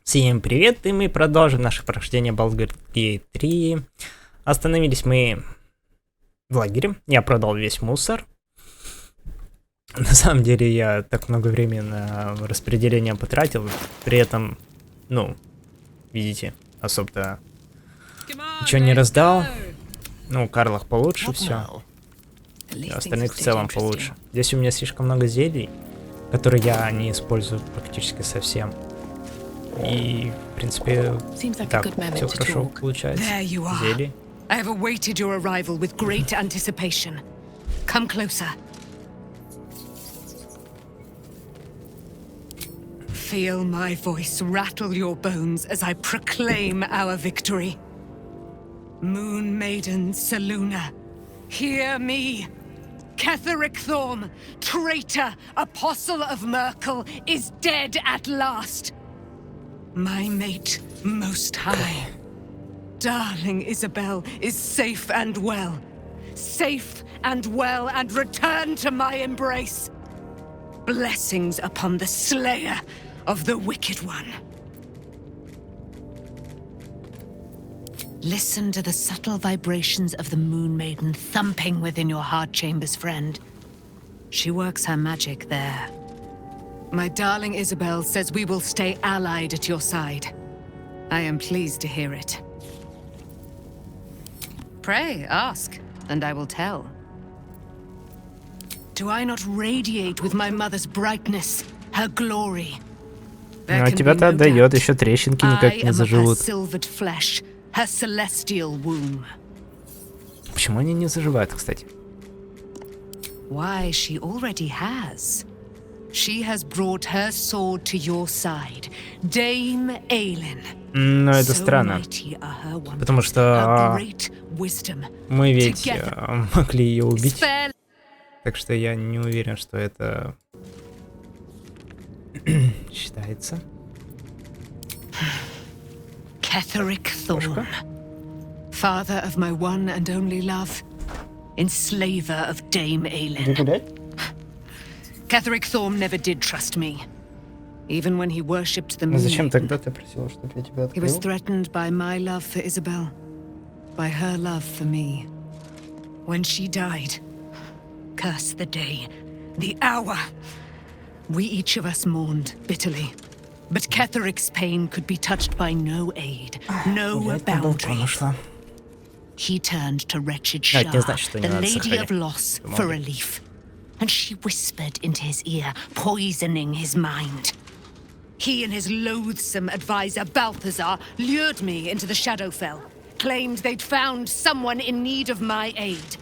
Всем привет, и мы продолжим наше прохождение Baldurs 3. Остановились мы в лагере. Я продал весь мусор. На самом деле я так много времени на распределение потратил. При этом, видите, особо-то ничего не раздал. Карлах получше все. Остальных в целом получше. Здесь у меня слишком много зелий, которые я не использую практически совсем. И, в принципе, так, все хорошо получается. Зелье. I have awaited your arrival with great anticipation. Come closer. Feel my voice rattle your bones as I proclaim our victory. Moon Maiden Selûne, hear me. Ketheric Thorm, traitor, apostle of Merkel, is dead at last. My mate, most high. Darling Isabel is safe and well. Safe and well and returned to my embrace. Blessings upon the slayer of the wicked one. Listen to the subtle vibrations of the Moon Maiden thumping within your heart chambers, friend. She works her magic there. My darling Isabel says we will stay allied at your side. I am pleased to hear it. Pray, ask, and I will tell. Do I not radiate with my mother's brightness, her glory? А тебя-то отдает, еще трещинки никак не заживут. Her celestial womb. Почему они не заживают, кстати? Why, she already has. She has brought her sword to your side, Dame Aelin. Но это странно, потому что мы ведь могли ее убить, так что я не уверен, что это считается. Ketheric Thorm, father of my one and only love, enslaver of Dame Aelin. Ketheric Thorm never did trust me, even when he worshipped the moon. Зачем тогда ты просила, чтобы я тебя открыл? He was threatened by my love for Isabel, by her love for me. When she died, curse the day, the hour. We each of us mourned bitterly. But Ketheric's pain could be touched by no aid, no boundary. He turned to wretched Shah, the Lady of Loss, for relief. And she whispered into his ear, poisoning his mind. He and his loathsome advisor, Balthazar, lured me into the Shadowfell, claimed they'd found someone in need of my aid.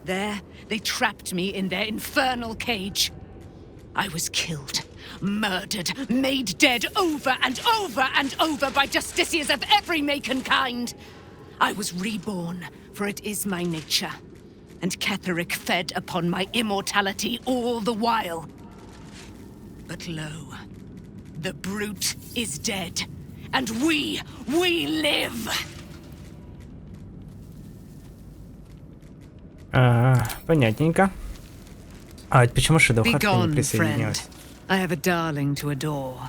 There, they trapped me in their infernal cage. I was killed, murdered, made dead over and over and over by justiciars of every make and kind. I was reborn, for it is my nature. And Ketheric fed upon my immortality all the while. But lo, the brute is dead, and we live! Понятненько. А почему Шадоухарт не присоединилась? I have a darling to adore.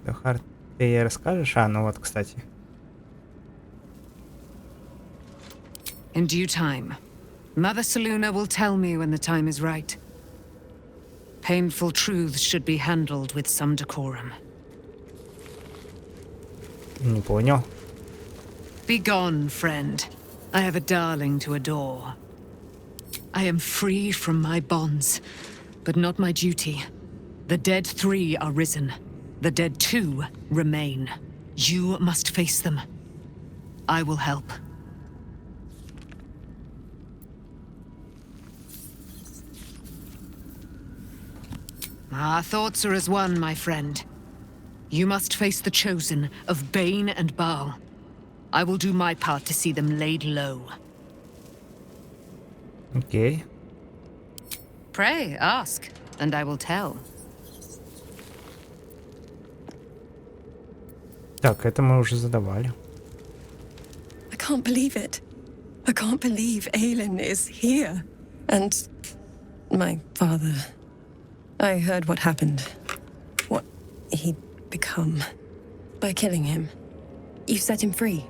Шадоухарт, ты ей расскажешь? Вот, кстати. In due time, Mother Selûne will tell me when the time is right. Painful truths should be handled with some decorum. Не понял. Be gone, friend. I have a darling to adore. I am free from my bonds, but not my duty. The dead 3 are risen. The dead 2 remain. You must face them. I will help. Our thoughts are as one, my friend. You must face the chosen of Bane and Baal. I will do my part to see them laid low. Окей. Pray, ask, and I will tell. Так, это мы уже задавали. I can't believe it. I can't believe Aelin is here. And my father. I heard what happened. What he become by killing him. You set him free.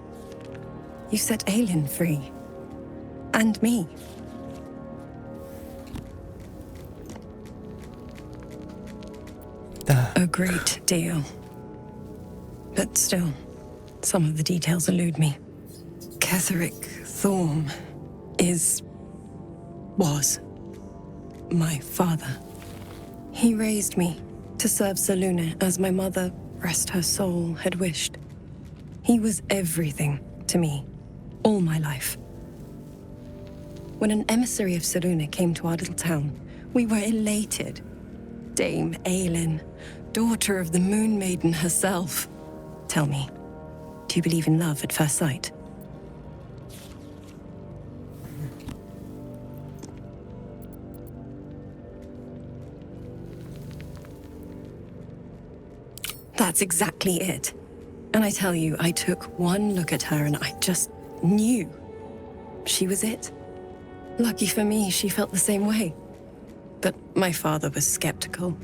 You set Aelin free. And me. A great deal. But still, some of the details elude me. Ketheric Thorm was my father. He raised me to serve Selûne as my mother, rest her soul, had wished. He was everything to me, all my life. When an emissary of Selûne came to our little town, we were elated. Dame Aelin, daughter of the Moon Maiden herself. Tell me, do you believe in love at first sight? That's exactly it. And I tell you, I took one look at her and I just knew. She was it. Lucky for me, she felt the same way. But my father was skeptical.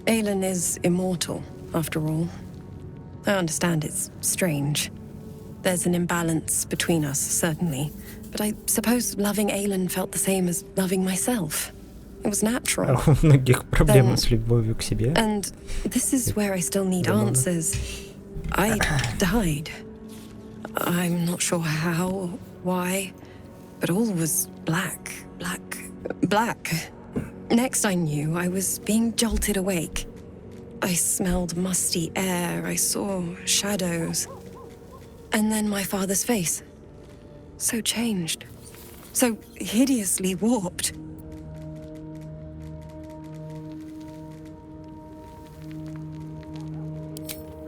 Aelin is immortal, after all. I understand it's strange. There's an imbalance between us, certainly. But I suppose loving Aelin felt the same as loving myself. It was natural. У многих проблемы с любовью к себе. And this is where I still need answers. I died. I'm not sure how, why, but all was black. Next I knew, I was being jolted awake. I smelled musty air, I saw shadows. And then my father's face. So changed. So hideously warped.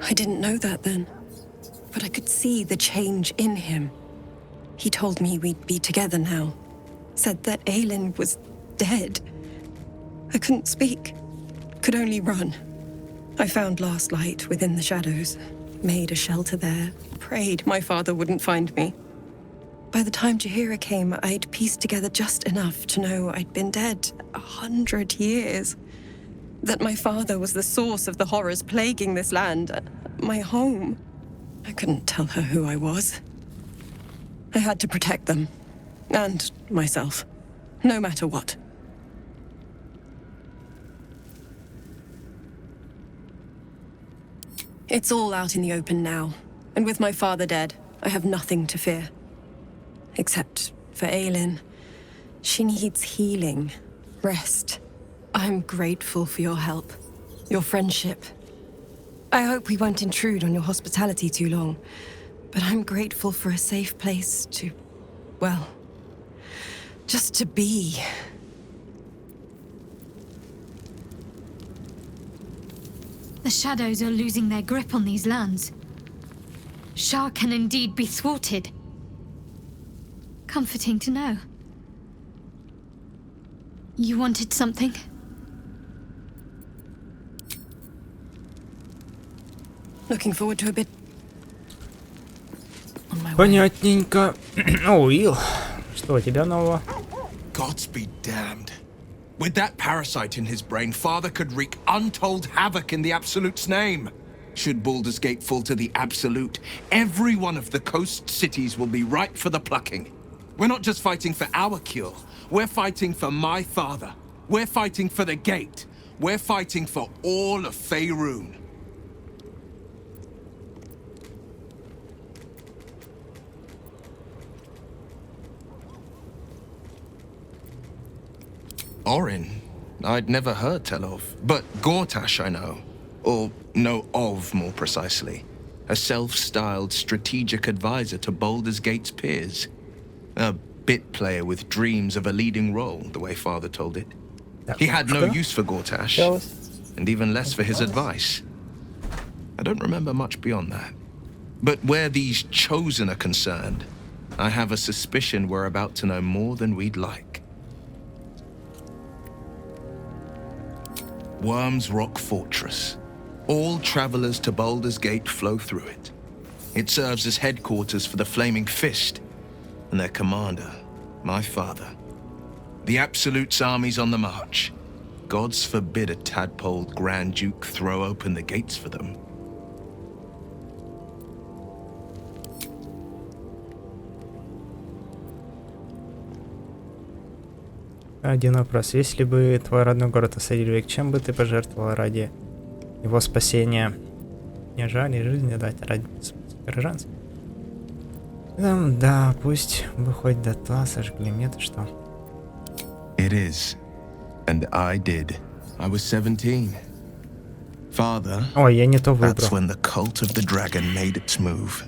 I didn't know that then, but I could see the change in him. He told me we'd be together now, said that Aelin was dead. I couldn't speak, could only run. I found last light within the shadows, made a shelter there, prayed my father wouldn't find me. By the time Jaheira came, I'd pieced together just enough to know I'd been dead 100 years. That my father was the source of the horrors plaguing this land, my home. I couldn't tell her who I was. I had to protect them, and myself, no matter what. It's all out in the open now, and with my father dead, I have nothing to fear. Except for Aelin. She needs healing, rest. I'm grateful for your help, your friendship. I hope we won't intrude on your hospitality too long, but I'm grateful for a safe place to, well, just to be. The shadows are losing their grip on these lands. Shah can indeed be thwarted. Comforting to know. You wanted something? Looking forward to a bit on my way. Понятненько. О, Уилл, что у тебя нового? Gods be damned. With that parasite in his brain, Father could wreak untold havoc in the Absolute's name. Should Baldur's Gate fall to the Absolute, every one of the coast cities will be ripe for the plucking. We're not just fighting for our cure. We're fighting for my father. We're fighting for the Gate. We're fighting for all of Faerun. Orin, I'd never heard tell of, but Gortash I know. Or know of, more precisely. A self-styled strategic advisor to Baldur's Gate's peers. A bit player with dreams of a leading role, the way Father told it. He had no use for Gortash, and even less for his advice. I don't remember much beyond that. But where these Chosen are concerned, I have a suspicion we're about to know more than we'd like. Worm's Rock Fortress. All travelers to Baldur's Gate flow through it. It serves as headquarters for the Flaming Fist, and their commander, my father. The Absolute's army's on the march. Gods forbid a tadpoled Grand Duke throw open the gates for them. Один вопрос. Если бы твой родной город осадили век, чем бы ты пожертвовал ради его спасения? Не жаль жизни дать ради горожанцев. Да, пусть бы хоть дотла сожгли. Мне-то что? It is. And I did. I was 17. Father, Ой, я не то that's выбрал. when the cult of the dragon made its move.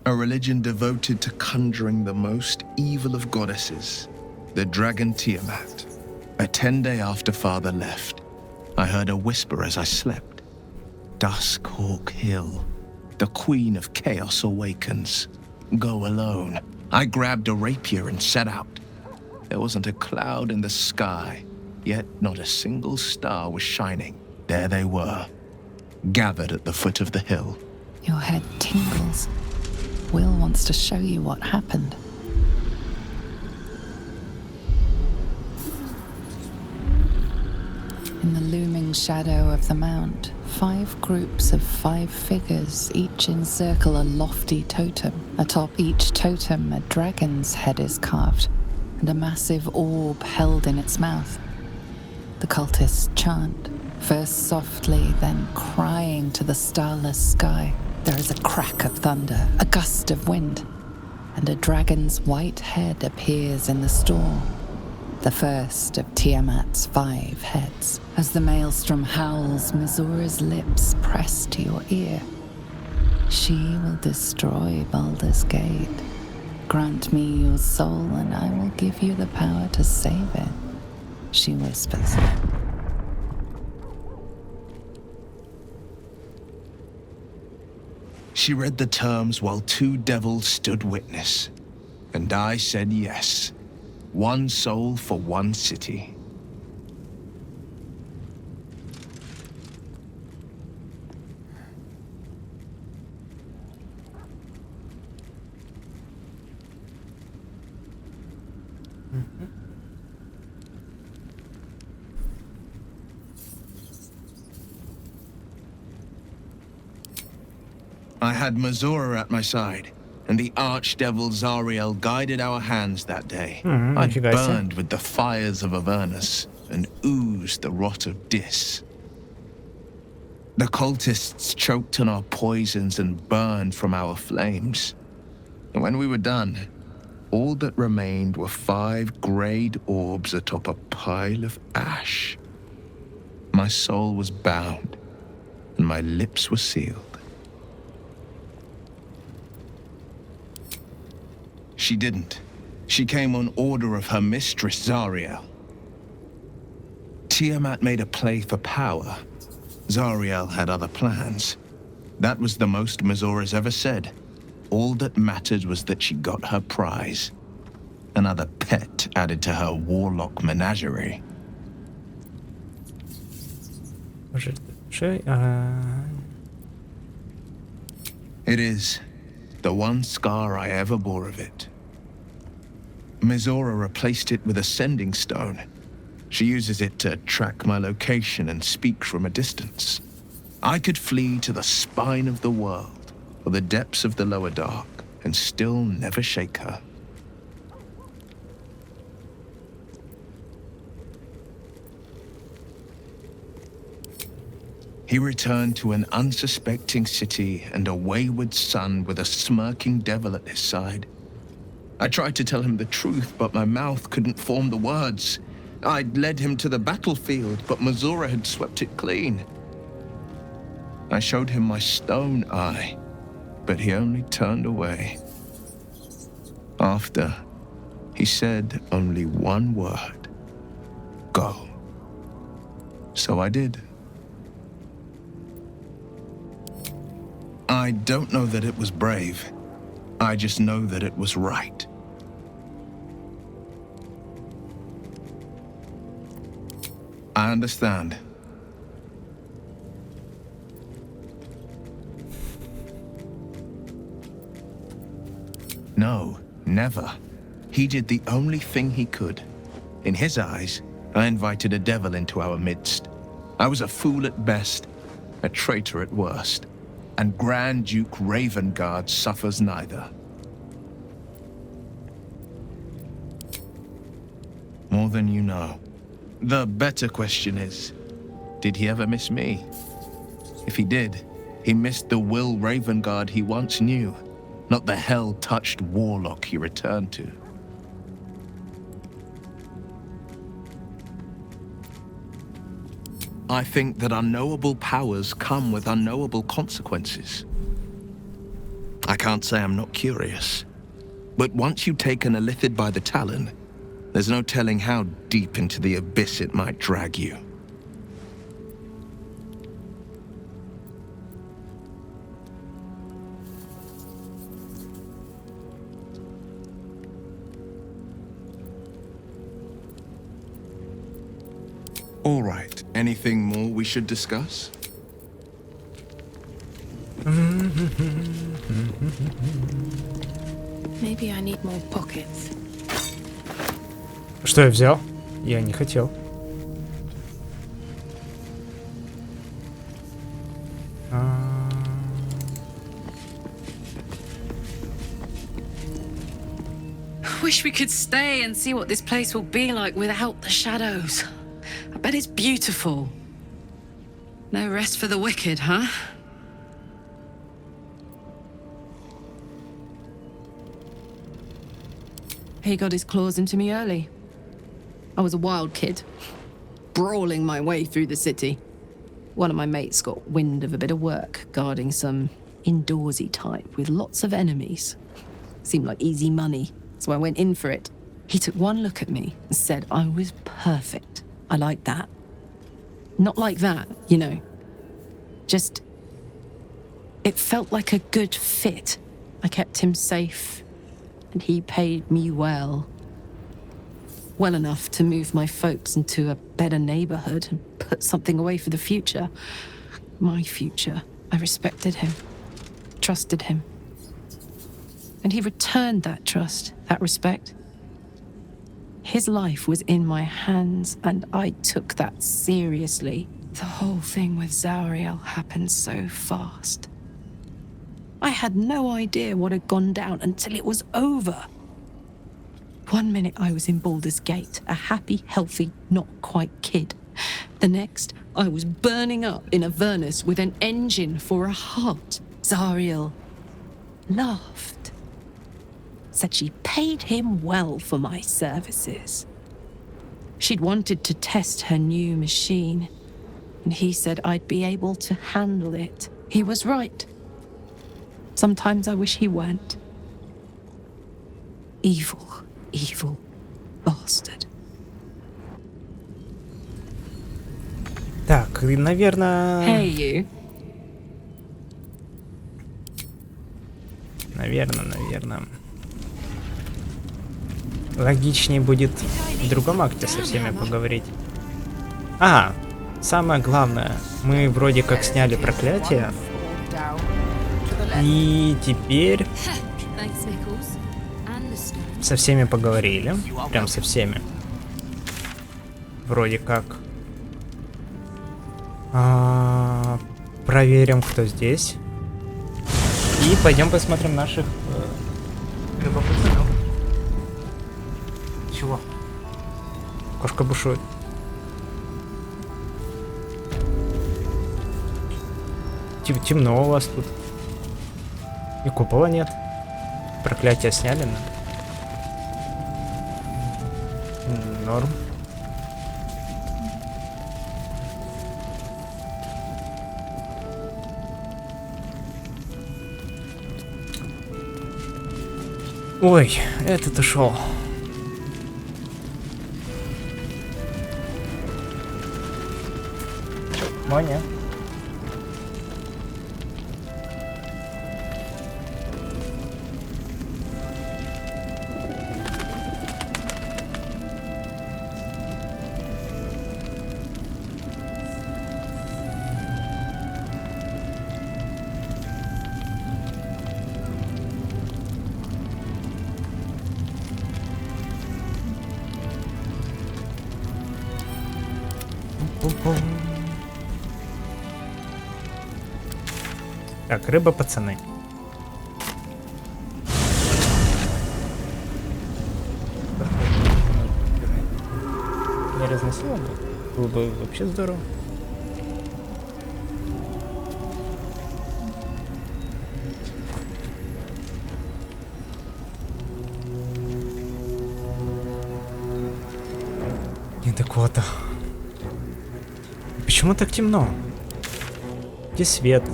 A religion devoted to conjuring the most evil of goddesses, the dragon Tiamat. A 10-day after Father left, I heard a whisper as I slept. Duskhawk Hill, the queen of chaos awakens. Go alone. I grabbed a rapier and set out. There wasn't a cloud in the sky, yet not a single star was shining. There they were, gathered at the foot of the hill. Your head tingles. Will wants to show you what happened. In the looming shadow of the mount, 5 groups of 5 figures each encircle a lofty totem. Atop each totem, a dragon's head is carved, and a massive orb held in its mouth. The cultists chant, first softly, then crying to the starless sky. There is a crack of thunder, a gust of wind, and a dragon's white head appears in the storm. The first of Tiamat's 5 heads. As the maelstrom howls, Missoura's lips press to your ear. She will destroy Baldur's Gate. Grant me your soul and I will give you the power to save it, she whispers. She read the terms while 2 devils stood witness, and I said yes. 1 soul for 1 city. I had Missoura at my side, and the archdevil Zariel guided our hands that day. I burned with the fires of Avernus and oozed the rot of Dis. The cultists choked on our poisons and burned from our flames. And when we were done, all that remained were 5 greyed orbs atop a pile of ash. My soul was bound, and my lips were sealed. She didn't. She came on order of her mistress, Zariel. Tiamat made a play for power. Zariel had other plans. That was the most Missoura's ever said. All that mattered was that she got her prize. Another pet added to her warlock menagerie. It is the one scar I ever bore of it. Missoura replaced it with a sending stone. She uses it to track my location and speak from a distance. I could flee to the spine of the world, or the depths of the lower dark, and still never shake her. He returned to an unsuspecting city and a wayward son with a smirking devil at his side. I tried to tell him the truth, but my mouth couldn't form the words. I'd led him to the battlefield, but Missoura had swept it clean. I showed him my stone eye, but he only turned away. After, he said only one word: go. So I did. I don't know that it was brave. I just know that it was right. I understand. No, never. He did the only thing he could. In his eyes, I invited a devil into our midst. I was a fool at best, a traitor at worst. And Grand Duke Ravengard suffers neither. More than you know. The better question is, did he ever miss me? If he did, he missed the Will Ravengard he once knew, not the hell-touched warlock he returned to. I think that unknowable powers come with unknowable consequences. I can't say I'm not curious, but once you've taken a lithid by the talon, there's no telling how deep into the abyss it might drag you. All right. Anything more we should discuss? Maybe I need more pockets. Что я взял? Я не хотел. Wish we could stay and see what this place will be like without the shadows. I bet it's beautiful. No rest for the wicked, huh? He got his claws into me early. I was a wild kid, brawling my way through the city. One of my mates got wind of a bit of work guarding some indoorsy type with lots of enemies. Seemed like easy money, so I went in for it. He took one look at me and said I was perfect. I like that. Not like that, you know. Just... it felt like a good fit. I kept him safe, and he paid me well. Well enough to move my folks into a better neighborhood and put something away for the future. My future. I respected him, trusted him. And he returned that trust, that respect. His life was in my hands, and I took that seriously. The whole thing with Zariel happened so fast. I had no idea what had gone down until it was over. One minute I was in Baldur's Gate, a happy, healthy, not quite kid. The next, I was burning up in Avernus with an engine for a heart. Zariel laughed. Said she paid him well for my services. She'd wanted to test her new machine, and he said I'd be able to handle it. He was right. Sometimes I wish he weren't. Evil, evil bastard. Так, и, наверное... Hey, you. Наверное. Логичнее будет в другом акте со всеми поговорить. Ага, самое главное, мы вроде как сняли проклятие. И теперь со всеми поговорили. Прям со всеми. Вроде как. Проверим, кто здесь. И пойдем посмотрим наших любопытных. Чего? Кошка бушует. Темно у вас тут. И купола нет. Проклятие сняли, надо. Норм. Ой, этот ушел. Моня. Так, рыба, пацаны. разносило, было бы вообще здорово. Не Дакота. Почему так темно? Где свет?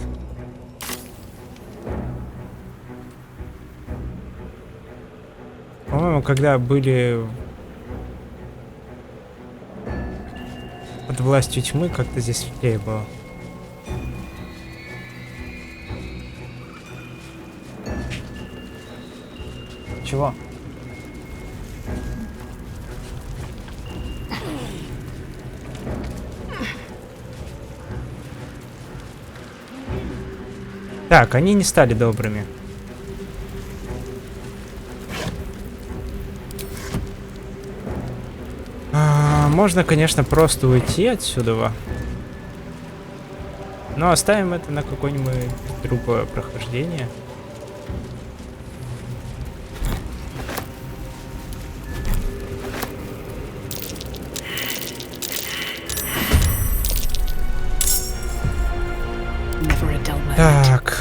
По-моему, когда были под властью тьмы, как-то здесь светлее было. Чего? Так, они не стали добрыми. Можно, конечно, просто уйти отсюда. Но оставим это на какое-нибудь другое прохождение. Так.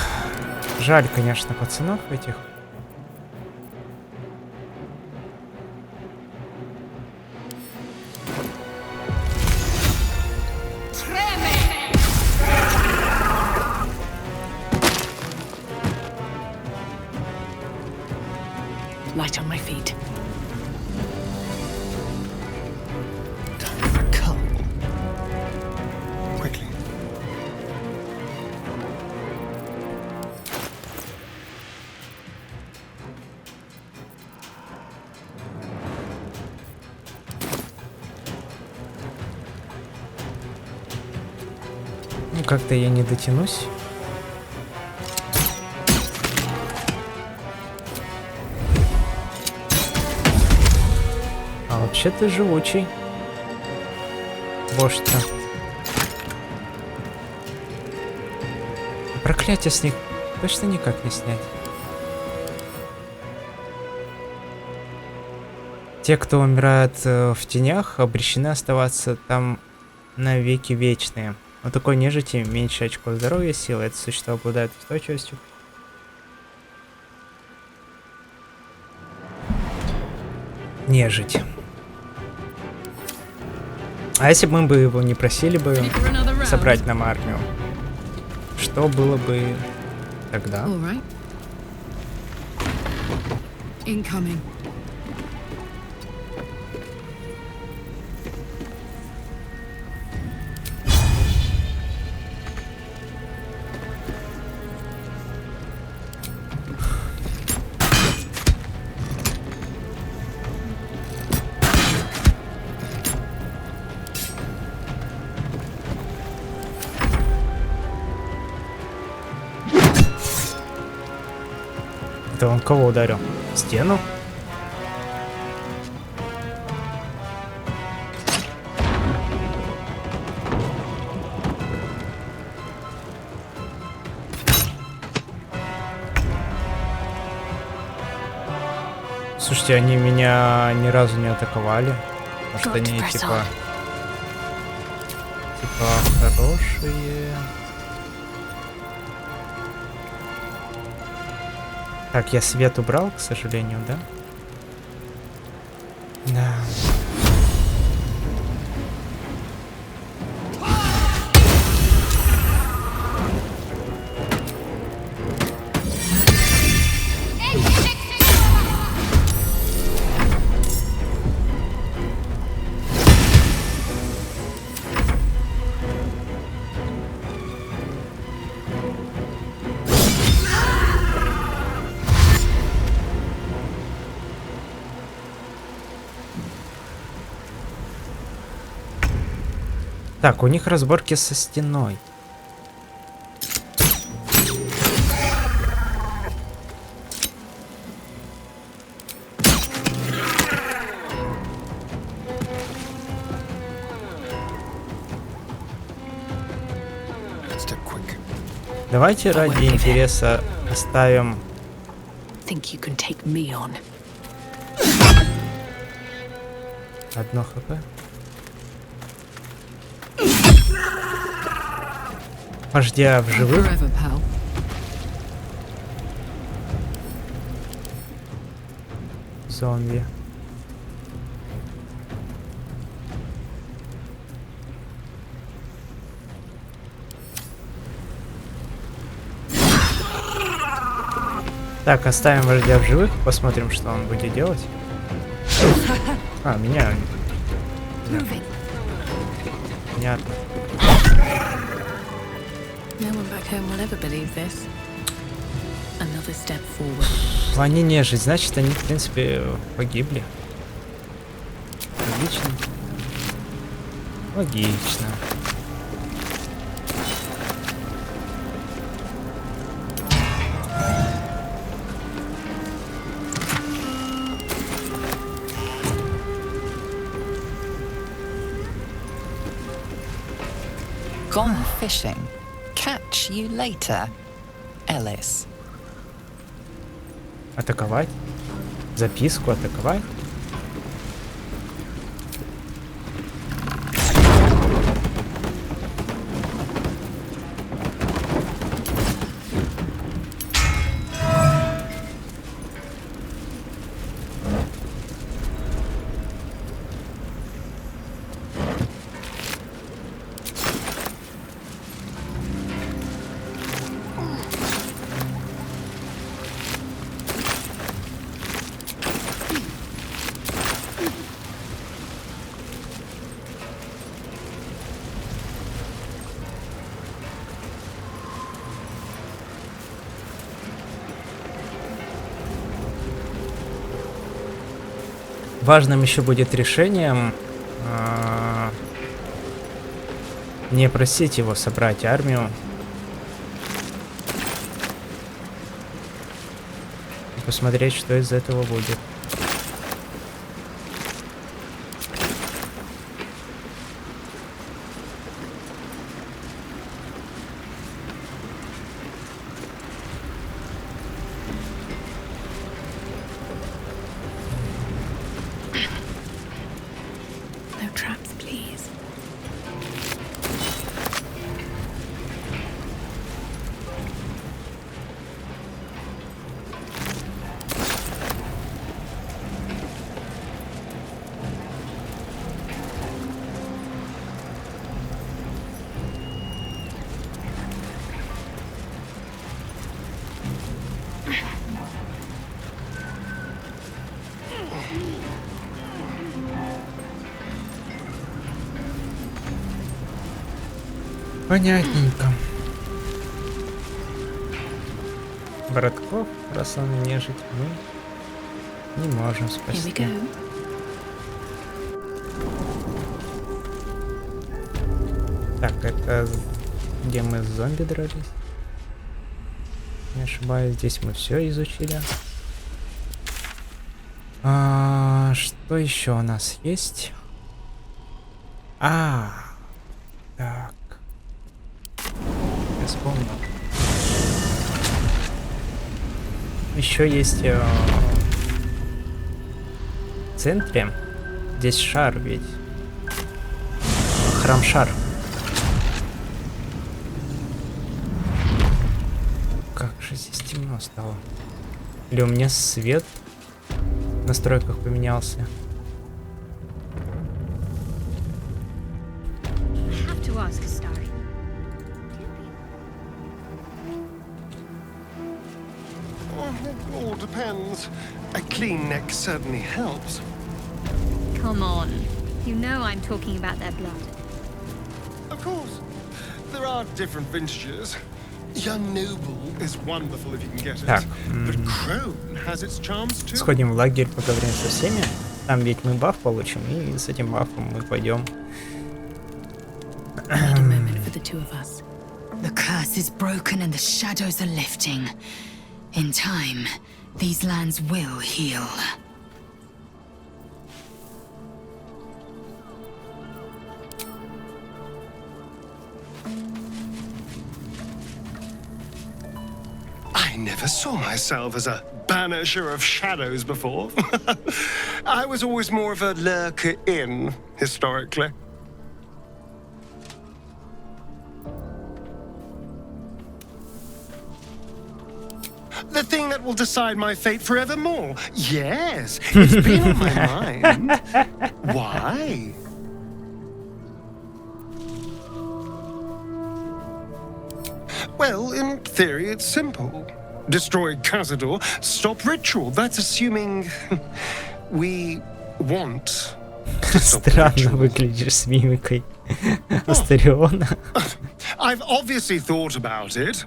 Жаль, конечно, пацанов этих. Light on my feet. Quickly. Ну, как-то я не дотянусь. А вообще ты живучий. Вождь-то. Проклятие с них точно никак не снять. Те, кто умирает в тенях, обречены оставаться там навеки вечные. У такой нежити меньше очков здоровья, силы. Это существо обладает устойчивостью. Нежить. А если бы мы бы его не просили бы собрать нам армию, что было бы тогда? Incoming. Это он кого ударил? Стену? Слушайте, они меня ни разу не атаковали. Может, они типа хорошие. Так, я свет убрал, к сожалению, да? Да. Так, у них разборки со стеной. Давайте ради интереса оставим. Одно хп. вождя в живых. Forever, pal. Зомби. Так, оставим вождя в живых, посмотрим, что он будет делать. А, меня... Понятно. No one back home will ever believe this. Another step forward. Они нежить, значит, они, в принципе, погибли. Логично. Логично. Gone fishing. Catch you later, Ellis. Атаковать? Записку атаковать? Важным еще будет решением не просить его собрать армию. И посмотреть, что из этого будет. Понятненько. Братков, раз он нежить, мы не можем спасти. Так, это где мы с зомби дрались? Не ошибаюсь, здесь мы все изучили. Что еще у нас есть? Так. Я вспомнил. Еще есть в центре. Здесь шар ведь. Храм-шар. Как же здесь темно стало. Или у меня свет в настройках поменялся. All depends. A clean neck certainly helps. Come on. You know I'm talking about their blood. Of course. There are different vintages. Young Noble is wonderful if you can get it. Так. But Crone has its charms too. Сходим в лагерь, поговорим со всеми. Там ведь мы баф получим, и с этим бафом мы пойдем. The curse is broken and the shadows are lifting. In time, these lands will heal. I never saw myself as a banisher of shadows before. I was always more of a lurker in, historically. The thing that will decide my fate forevermore. Yes, it's been on my mind. Why? Well, in theory, it's simple. Destroy Cazador, stop ritual. That's assuming we want to stop Странно ritual. выглядишь с мимикой Астариона. I've obviously thought about it.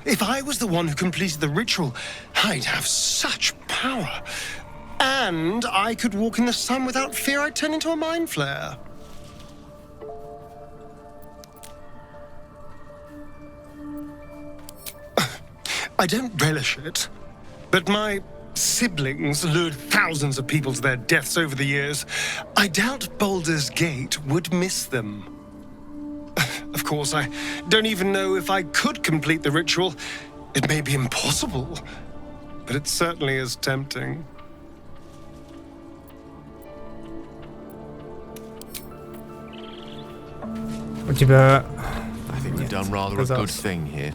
If I was the one who completed the ritual, I'd have such power. And I could walk in the sun without fear I'd turn into a mind flare. I don't relish it, but my siblings lured thousands of people to their deaths over the years. I doubt Baldur's Gate would miss them. Of course, I don't even know if I could complete the ritual. It may be impossible, but it certainly is tempting. У тебя... I think we've done rather a good thing here.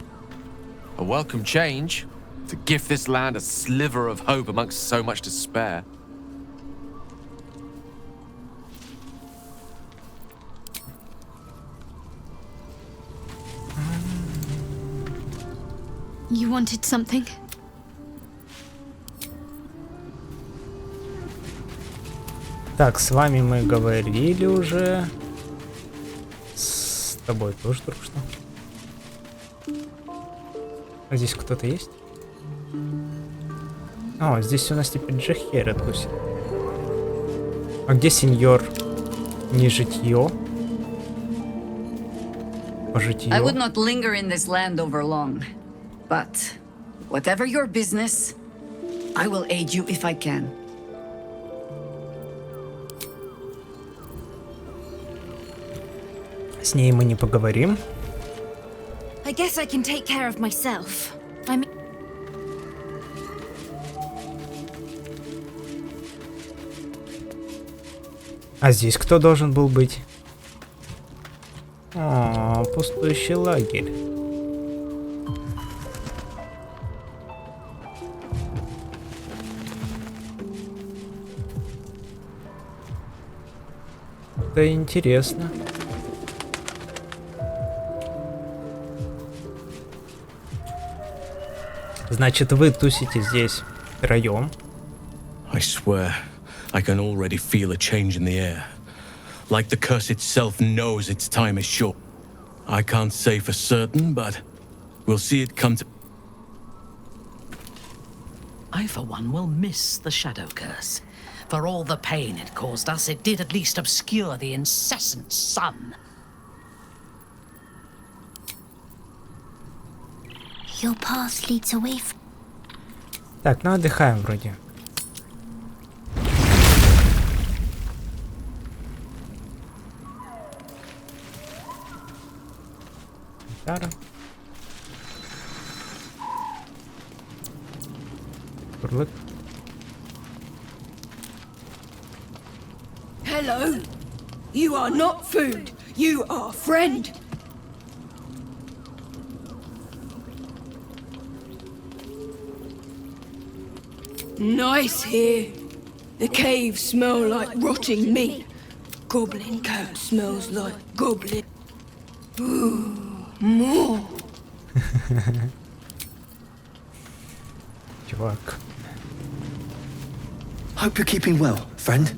A welcome change to give this land a sliver of hope amongst so much despair. You wanted something? Так, с вами мы говорили уже. С тобой тоже только что. А здесь кто-то есть? О, здесь у нас теперь Джахер тусит. А где сеньор? Не житье? Пожитье? I would not linger in this land over long, but whatever your business, I will aid you if I can. С ней мы не поговорим. I guess I can take care of myself. I mean... А здесь кто должен был быть? О, пустующий лагерь. Это интересно. Значит, вы тусите здесь втроем. I swear, I can already feel a change in the air. Like the curse itself knows its time is short. I can't say for certain, but we'll see it come to... I, for one, will miss the shadow curse. For all the pain it caused us, it did at least obscure the incessant sun. Your path leads away from... Так, ну отдыхаем вроде. Гитара. Курлык. Hello. You are not food. You are friend. Nice here. The caves smell like rotting meat. Goblin coat smells like goblin. Ooh, more. Чувак. Hope you're keeping well, friend.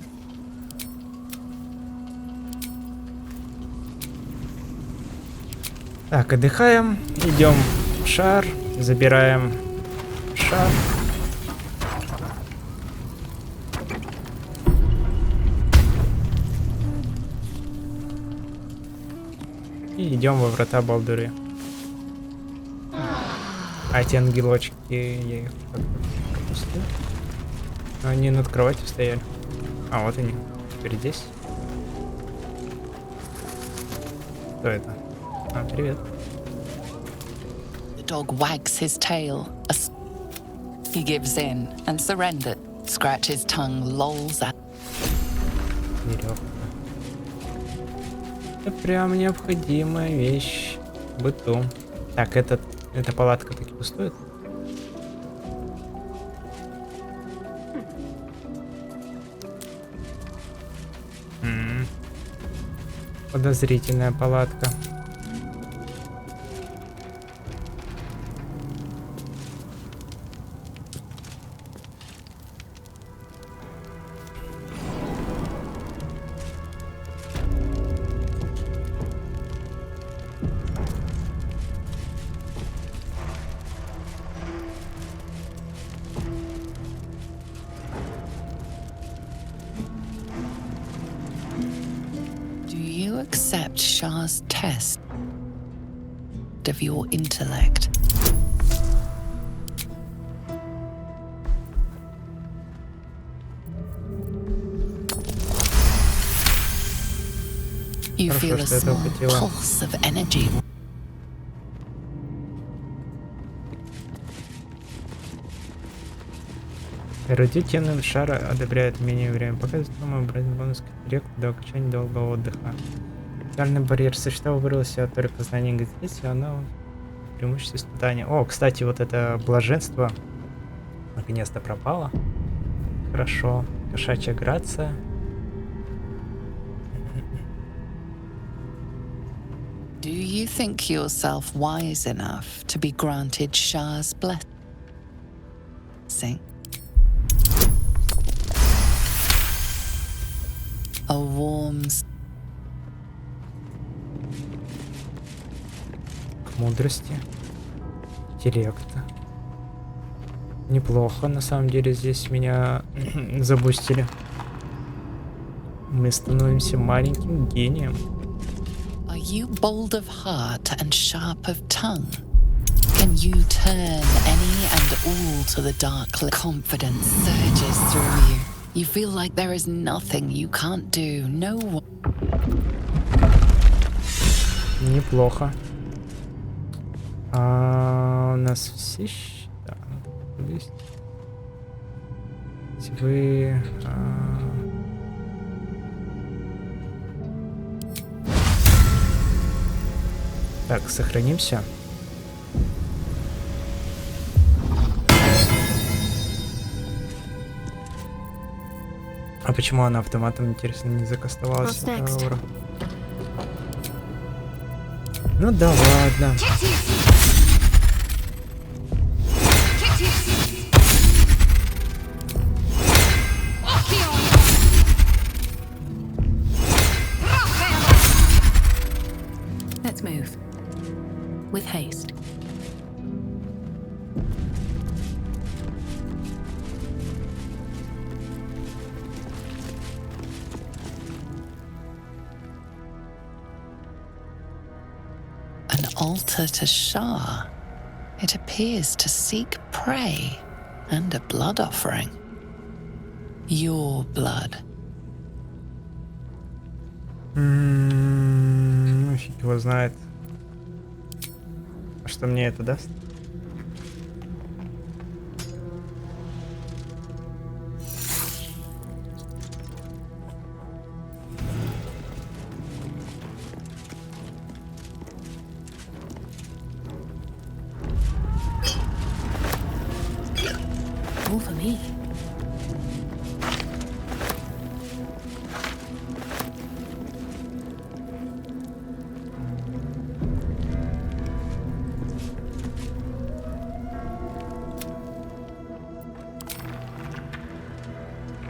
Так, отдыхаем. Идем в шар. Забираем шар. И идем во врата Балдуры. А эти ангелочки, я их пропустил. Но они над кроватью стояли. А, вот они. Теперь здесь. Кто это? А, привет. The dog wags his tail. He gives in and surrenders. Scratches tongue, lolls at. Веревка. Это прям необходимая вещь в быту. Так, эта палатка таки пустует? Подозрительная палатка. Accept Shah's test of your intellect. You feel a small pulse of energy. Эрудит темного шара одобряет менее время. Показывает вам брать бонус к реку до окончания долгого отдыха. Ментальный барьер существа вырвался от только знания действия, оно преимущество испытания. О, кстати, вот это блаженство наконец-то пропало. Хорошо. Кошачья грация. Do you think yourself wise enough to be granted Shah's blessing? A warm к мудрости, интеллекта. Неплохо, на самом деле, здесь меня забустили. Мы становимся маленьким гением. Are you bold of heart and sharp of tongue? Can you turn any and all to the dark? Confidence surges through you. You feel like there is nothing you can't do. No one. Неплохо. У нас все счета. Если вы... Так, сохранимся. А почему она автоматом, интересно, не закастовалась? Ну да ладно. Let's move. With haste. An altar to Shah. It appears to seek prey and a blood offering. Your blood. Фиг его знает. А что мне это даст? All for me.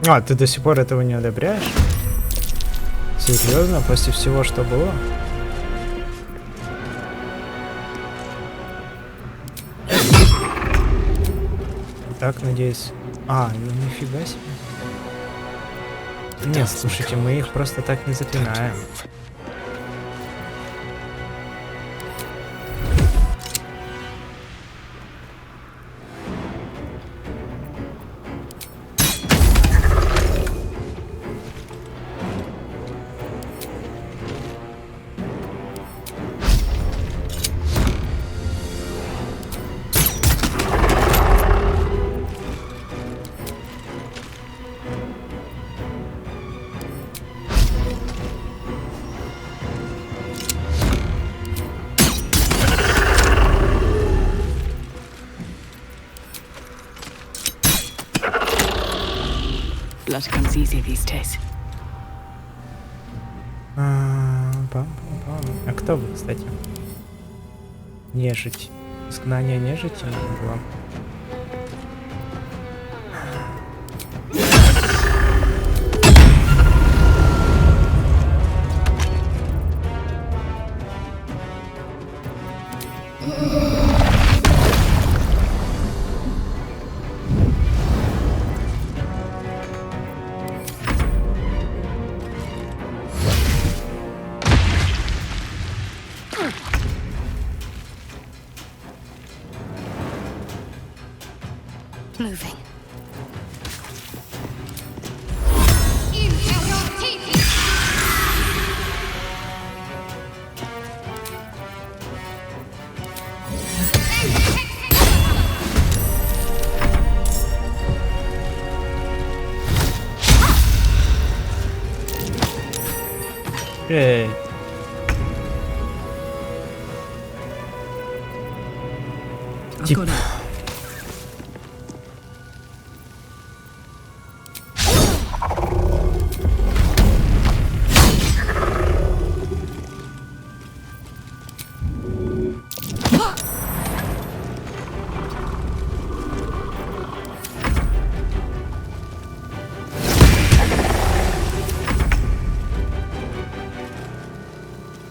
А, ты до сих пор этого не одобряешь? Серьезно? После всего, что было? Так, надеюсь. А, ну нифига себе. Нет, слушайте, мы их просто так не заклинаем. Blood comes easy these days. А кто вы, кстати? Нежить. Изгнание нежити было. Moving. Эй. Тип.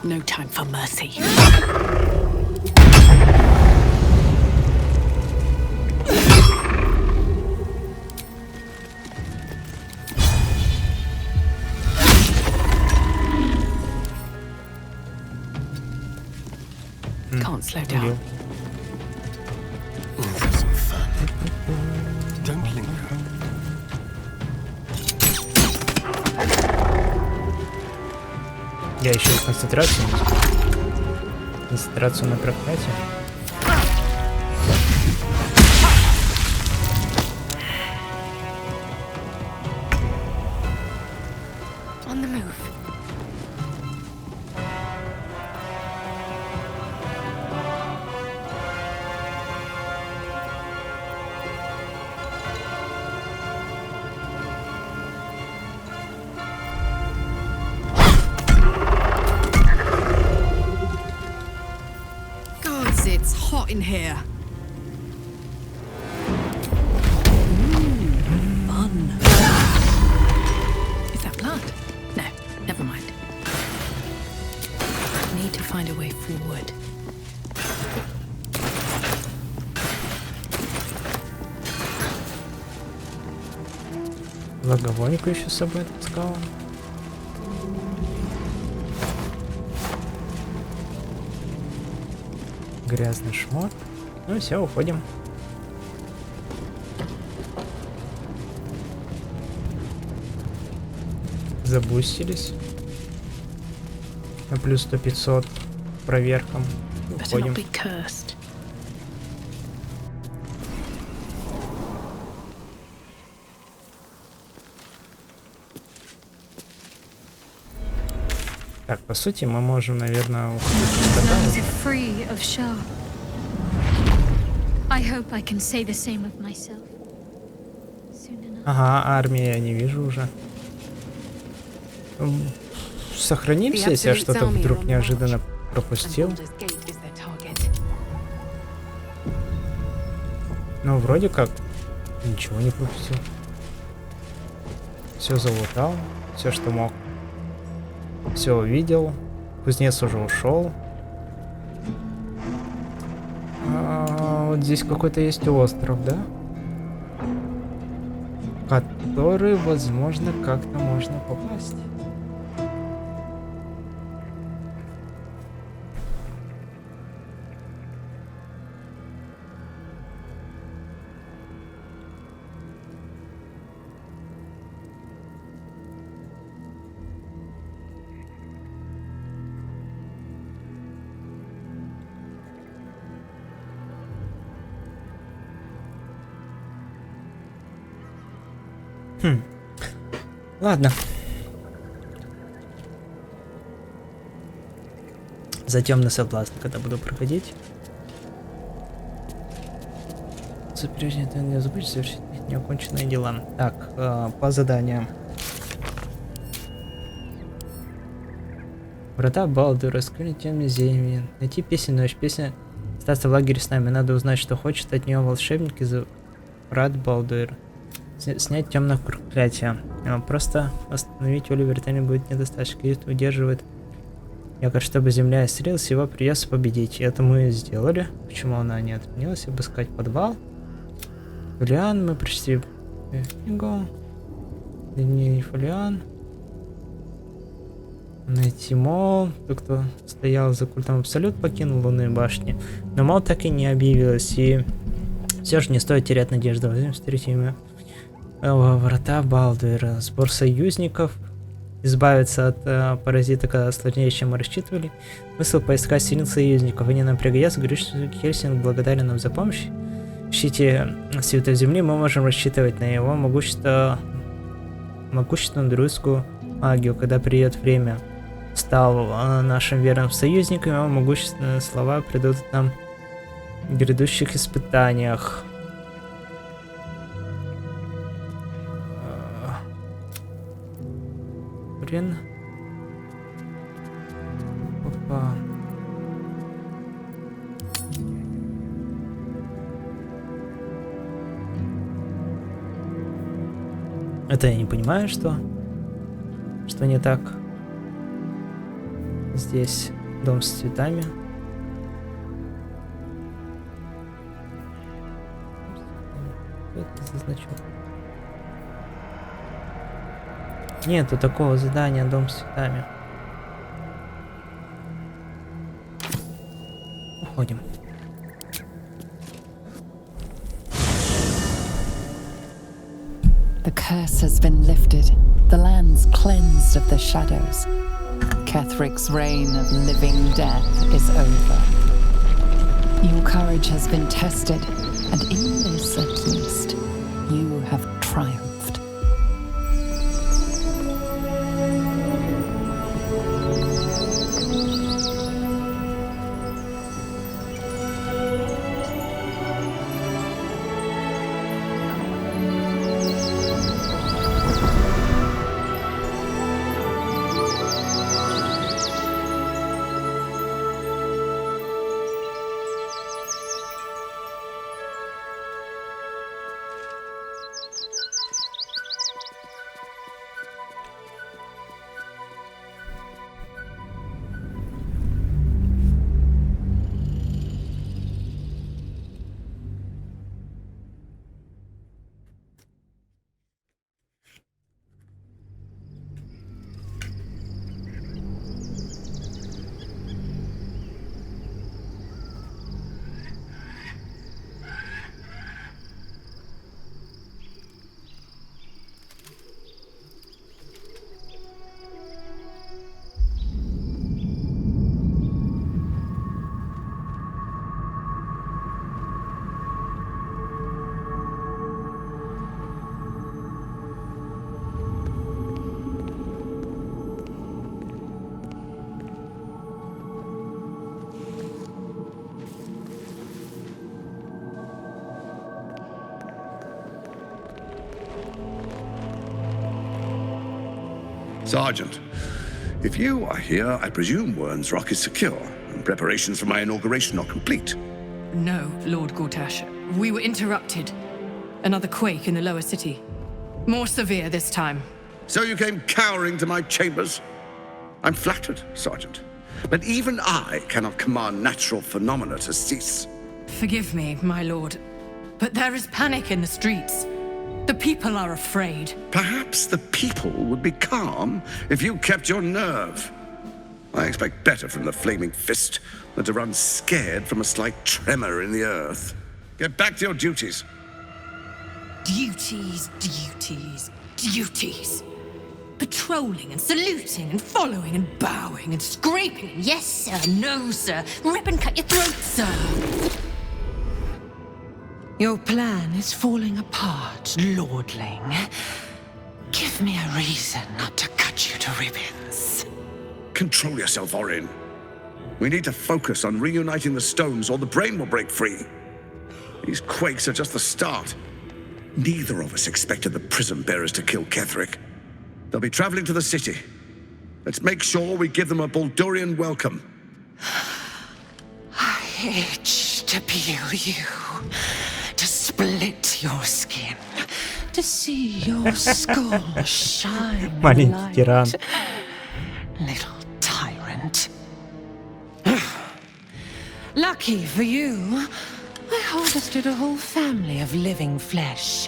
No time for mercy. Can't slow down. Let's have some fun. Don't linger. Я еще и концентрацию. Концентрацию на проклятие. On the move. It's hot in here. Fun. Is that blood? No, never mind. Need to find a way forward. Логовойнику еще с собой таскала. Грязный шмот. Ну все, уходим. Забустились. На плюс 100-500 проверкам. Уходим. Так, по сути, мы можем, наверное, уходить. Ага, армии я не вижу уже. Сохранимся, если я что-то вдруг неожиданно пропустил. Ну, вроде как ничего не пропустил. Все залутал, все, что мог. Все увидел. Кузнец уже ушел. Вот здесь какой-то есть остров, да? Который, возможно, как-то можно попасть. Ладно. За темный соблазн, когда буду проходить. За прежнее ты не забудь совершить неоконченные дела. Так, по заданиям. Врата Балдура, скрыли темные земли. Найти песню ночь. Песня остаться в лагере с нами. Надо узнать, что хочет от нее волшебник из врат Балдура. Снять темное проклятие. Просто остановить волю Вратами будет недостаточно. Крит удерживает якорь, чтобы земля исцелилась, его придется победить. И это мы сделали. Почему она не отменилась? Обыскать подвал. Фолиан мы прочли. Книгу. Дневник Фолиан. Найти Мол. Тот, кто стоял за культом Абсолют, покинул лунные башни. Но Мол так и не объявилась. И все же не стоит терять надежду. Возьмем встретить имя. Врата Балдура. Сбор союзников. Избавиться от паразита гораздо сложнее, чем мы рассчитывали. Смысл поискать сильных союзников. Они нам пригодятся. Говорю, что Хельсинг благодарен нам за помощь. Ищите Святой Земли, мы можем рассчитывать на его могущественную друидскую магию. Когда придет время, стал нашим верным союзником, его могущественные слова придут нам в грядущих испытаниях. Блин. Опа. Это я не понимаю, что не так. Здесь дом с цветами. Что это за значок? Нету такого задания, дом с цветами. Уходим. The curse has been lifted. The land's cleansed of the shadows. Kethric's reign of living death is over. Your courage has been tested, and in this at least, you have triumphed. Sergeant, if you are here, I presume Wern's Rock is secure, and preparations for my inauguration are complete. No, Lord Gortash. We were interrupted. Another quake in the lower city. More severe this time. So you came cowering to my chambers? I'm flattered, Sergeant. But even I cannot command natural phenomena to cease. Forgive me, my lord, but there is panic in the streets. The people are afraid. Perhaps the people would be calm if you kept your nerve. I expect better from the Flaming Fist than to run scared from a slight tremor in the earth. Get back to your duties. Duties, duties, duties. Patrolling and saluting and following and bowing and scraping. Yes, sir. No, sir. Rip and cut your throat, sir. Your plan is falling apart, lordling. Give me a reason not to cut you to ribbons. Control yourself, Orin. We need to focus on reuniting the stones or the brain will break free. These quakes are just the start. Neither of us expected the prison bearers to kill Ketheric. They'll be traveling to the city. Let's make sure we give them a Baldurian welcome. I itch to peel you, to split your skin, to see your skull shine Маленький тиран. Little tyrant. Lucky for you, I harvested a whole family of living flesh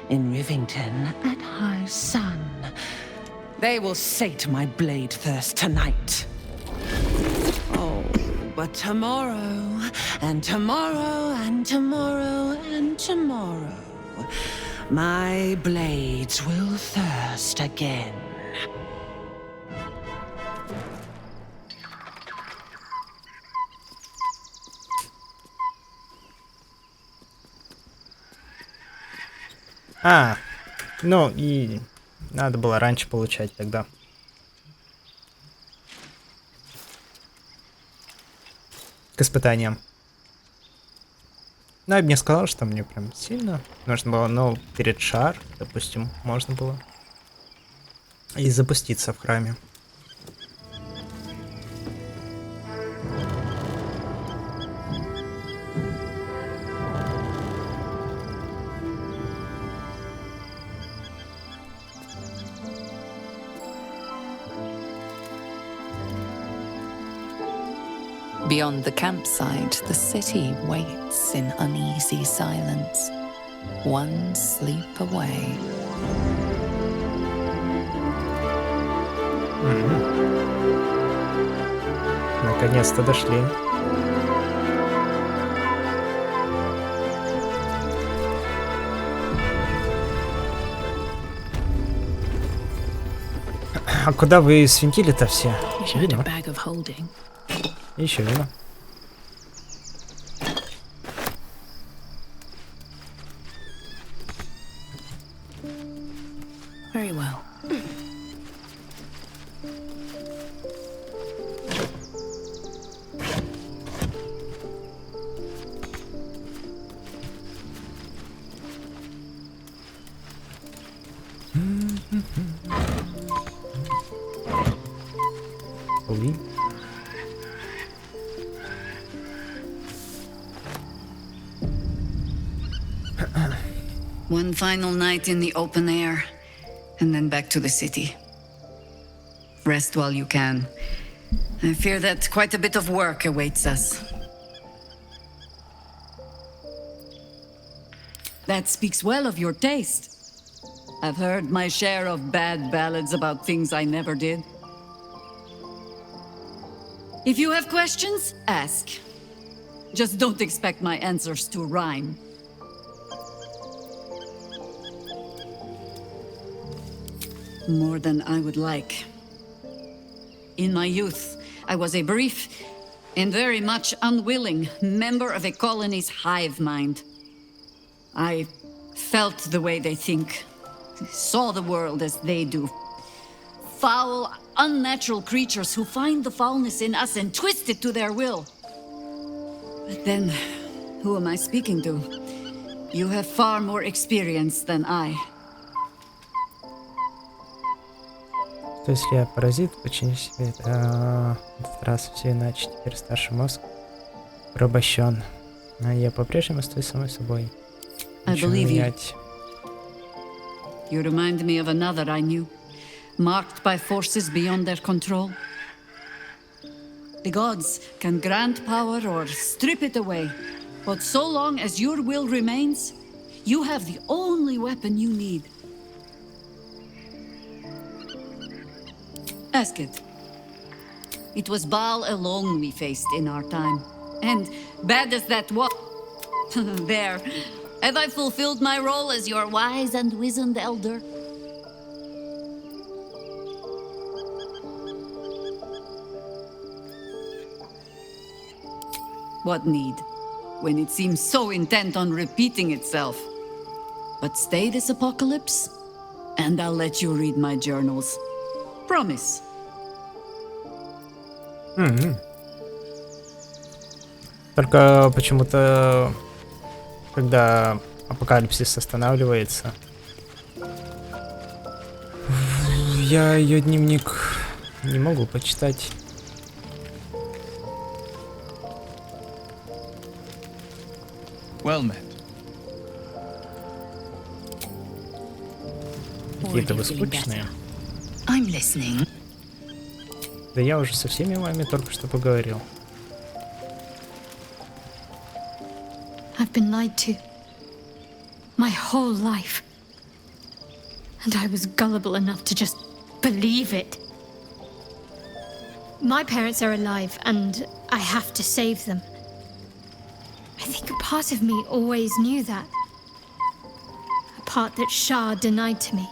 in Rivington at high sun. They will sate my blade thirst tonight. Oh, but tomorrow, and tomorrow, and tomorrow, and tomorrow, my blades will thirst again. Ну и надо было раньше получать тогда. К испытаниям. Ну, я бы не сказал, что мне прям сильно нужно было, но перед шар, допустим, можно было и запуститься в храме. Beyond the campsite, the city waits in uneasy silence, one sleep away. Наконец-то дошли. А куда вы свинтили-то все? Вино. Еще вино. Very well. One final night in the open air, and then back to the city. Rest while you can. I fear that quite a bit of work awaits us. That speaks well of your taste. I've heard my share of bad ballads about things I never did. If you have questions, ask. Just don't expect my answers to rhyme. More than I would like. In my youth, I was a brief and very much unwilling member of a colony's hive mind. I felt the way they think, saw the world as they do. Foul, unnatural creatures who find the foulness in us and twist it to their will. But then, who am I speaking to? You have far more experience than I. То есть я паразит, почини себе. В этот раз все иначе. Теперь старший мозг порабощен. А я по-прежнему стою самой собой. Ничего не менять. You remind me of another I knew, marked by forces beyond their control. The gods can grant power or strip it away, but so long as your will remains, you have the only weapon you need. Ask it. It was Baal alone we faced in our time. And bad as that was... There. Have I fulfilled my role as your wise and wizened elder? What need, when it seems so intent on repeating itself? But stay this apocalypse, and I'll let you read my journals. Promise. Только почему-то, когда апокалипсис останавливается, я ее дневник Не могу почитать. Well met. Какие-то вы скучные. I'm listening. Да я уже со всеми вами только что поговорил. I've been lied to. My whole life. And I was gullible enough to just believe it. My parents are alive, and I have to save them. I think a part of me always knew that. A part that Shah denied to me.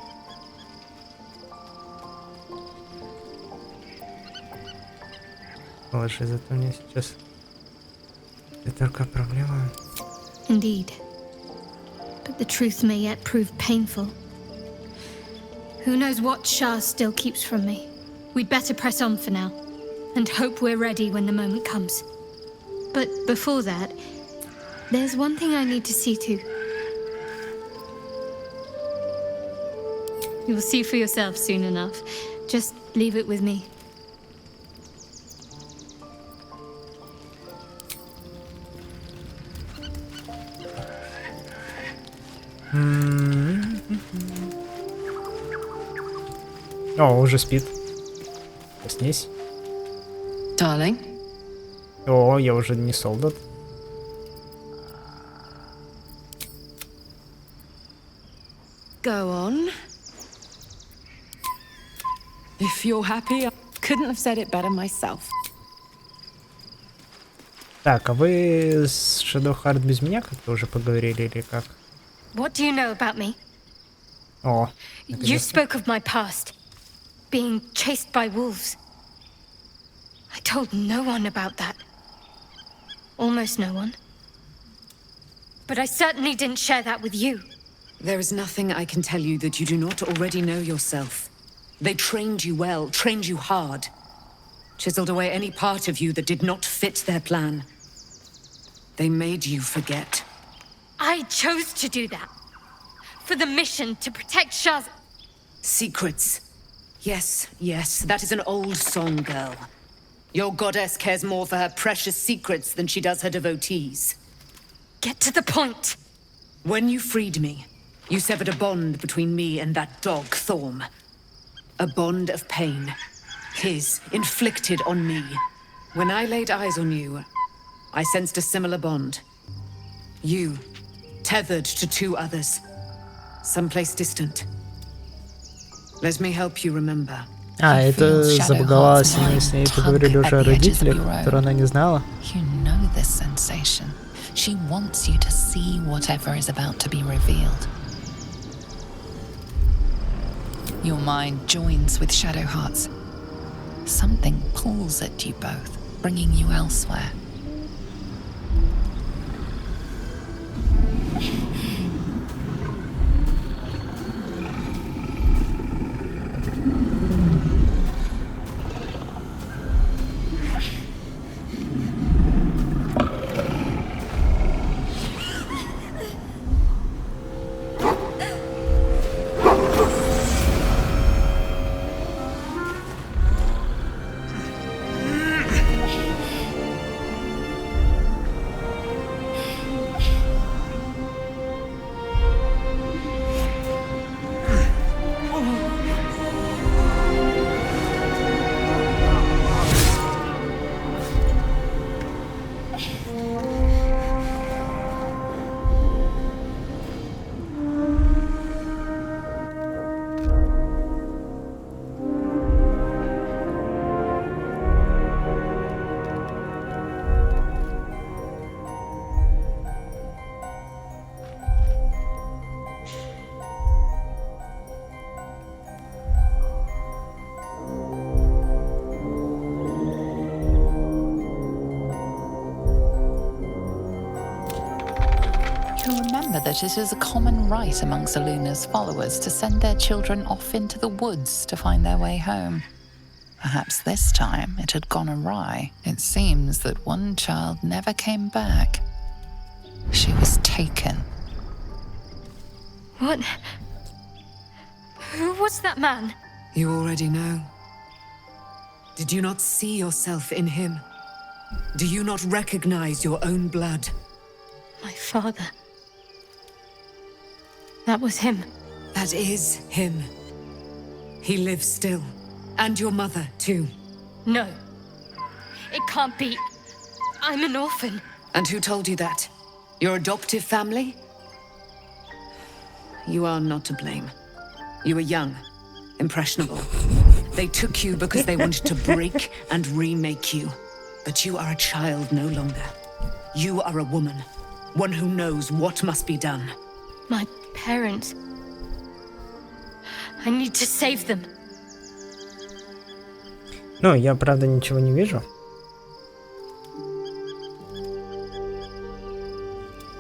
Лучше зато мне сейчас это только проблема. Indeed. But the truth may yet prove painful. Who knows what Shah still keeps from me? We'd better press on for now, and hope we're ready when the moment comes. But before that, there's one thing I need to see to. You'll see for yourself soon enough. Just leave it with me. О, уже спит. Проснись. Darling? О, я уже не солдат. Go on. If you're happy, I couldn't have said it better myself. Так, а вы с Shadowheart без меня как-то уже поговорили или как? What do you know about me? О, You spoke of my past. Being chased by wolves. I told no one about that. Almost no one. But I certainly didn't share that with you. There is nothing I can tell you that you do not already know yourself. They trained you well, trained you hard. Chiseled away any part of you that did not fit their plan. They made you forget. I chose to do that. For the mission to protect Shah's... Secrets. Yes, yes, that is an old song, girl. Your goddess cares more for her precious secrets than she does her devotees. Get to the point. When you freed me, you severed a bond between me and that dog, Thorm. A bond of pain. His, inflicted on me. When I laid eyes on you, I sensed a similar bond. You, tethered to two others. Someplace distant. Let me help you remember. А, это забаговалось, мы с ней поговорили уже о родителях, которые она не знала. You know this sensation. She wants you to see whatever is about to be revealed. Your mind joins with Shadowheart's. Something pulls at you both, bringing you elsewhere. That it is a common rite amongst Aluna's followers to send their children off into the woods to find their way home. Perhaps this time it had gone awry. It seems that one child never came back. She was taken. What? Who was that man? You already know. Did you not see yourself in him? Do you not recognize your own blood? My father. That was him. That is him. He lives still. And your mother, too. No. It can't be. I'm an orphan. And who told you that? Your adoptive family? You are not to blame. You were young, impressionable. They took you because they wanted to break and remake you. But you are a child no longer. You are a woman. One who knows what must be done. My parents. I need to save them. Ну, я, правда, ничего не вижу.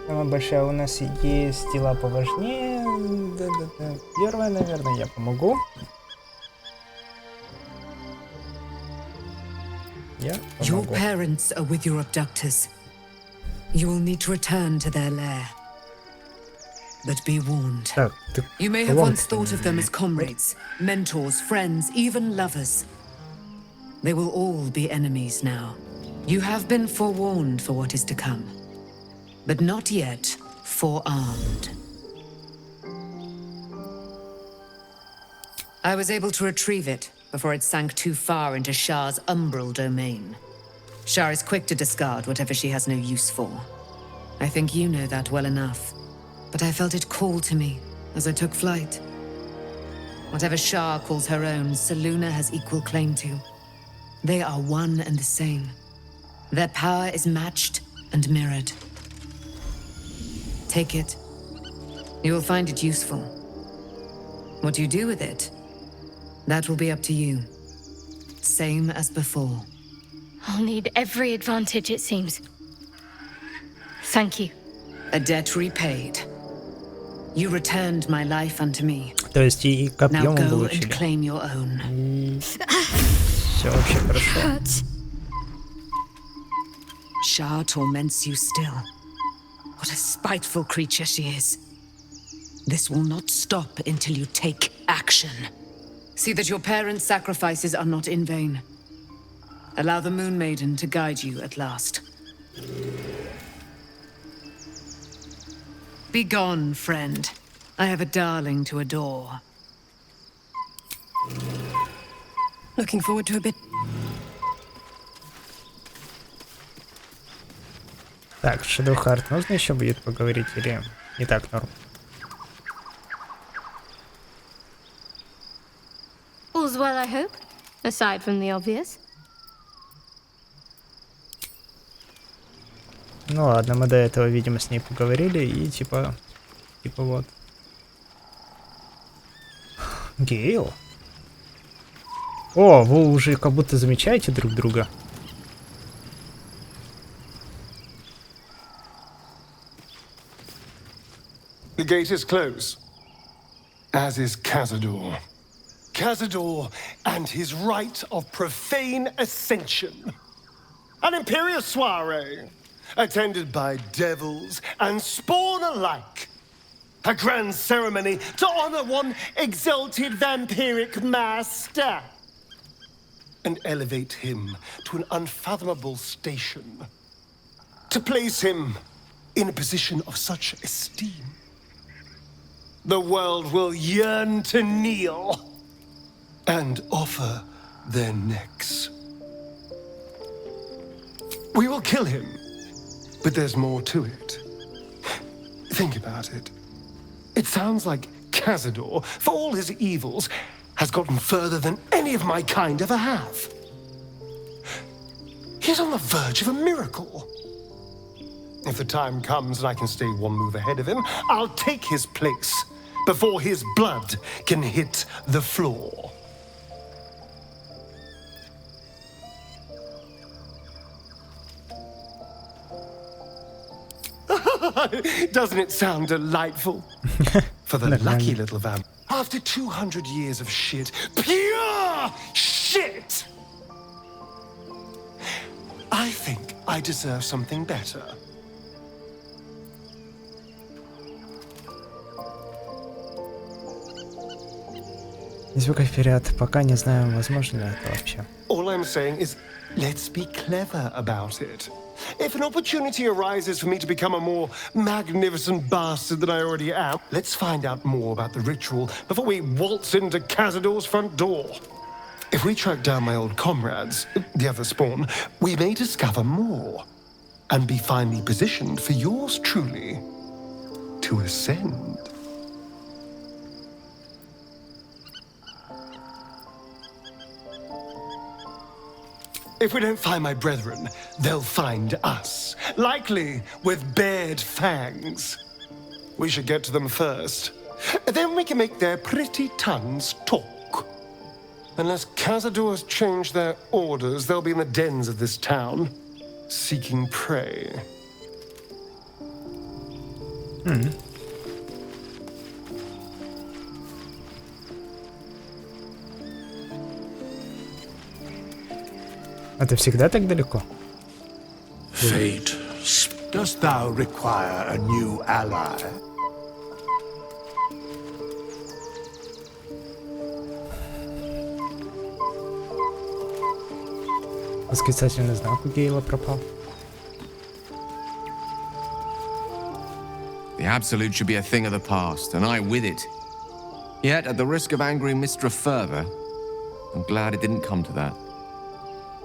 Самая большая у нас есть дела поважнее. Да. Первое, наверное, я помогу. Your parents are with your abductors. You will need to return to their lair. But be warned. You may have once thought of them as comrades, mentors, friends, even lovers. They will all be enemies now. You have been forewarned for what is to come, but not yet forearmed. I was able to retrieve it before it sank too far into Shar's umbral domain. Shar is quick to discard whatever she has no use for. I think you know that well enough, but I felt it call to me as I took flight. Whatever Shar calls her own, Selûne has equal claim to. They are one and the same. Their power is matched and mirrored. Take it. You will find it useful. What you do with it, that will be up to you. Same as before. I'll need every advantage, it seems. Thank you. A debt repaid. You returned my life unto me. То есть и копьем Now мы go получили. and claim your own. Все вообще хорошо. Shar torments you still. What a spiteful creature she is. This will not stop until you take action. See that your parents' sacrifices are not in vain. Allow the Moon Maiden to guide you at last. Be gone, friend. I have a darling to adore. Looking forward to a bit. Так, Shadowheart нужно еще будет поговорить или не так норм? All's well, I hope, aside from the obvious. Ну ладно, мы до этого, видимо, с ней поговорили и типа вот. Гейл? О, вы уже как будто замечаете друг друга. The gate is closed, as is Cazador. Cazador and his rite of profane ascension. An imperial soiree, attended by devils and spawn alike. A grand ceremony to honor one exalted vampiric master. And elevate him to an unfathomable station. To place him in a position of such esteem. The world will yearn to kneel and offer their necks. We will kill him, but there's more to it. Think about it. It sounds like Cazador, for all his evils, has gotten further than any of my kind ever have. He's on the verge of a miracle. If the time comes and I can stay one move ahead of him, I'll take his place before his blood can hit the floor. Doesn't it sound delightful? For the lucky little vamp. After 200 years of shit, pure shit! I think I deserve something better. Звука вперед. Пока не знаю, возможно ли это вообще. All I'm saying is, let's be clever about it. If an opportunity arises for me to become a more magnificent bastard than I already am, let's find out more about the ritual before we waltz into Cazador's front door. If we track down my old comrades, the other spawn, we may discover more and be finally positioned for yours truly to ascend. If we don't find my brethren, they'll find us, likely with bared fangs. We should get to them first. Then we can make their pretty tongues talk. Unless Cazadors change their orders, they'll be in the dens of this town, seeking prey. Это всегда так далеко? Fate, dost thou require a new ally? Восклицательный знак у Гейла пропал. The Absolute should be a thing of the past, and I with it. Yet, at the risk of angering Mistra further, I'm glad it didn't come to that.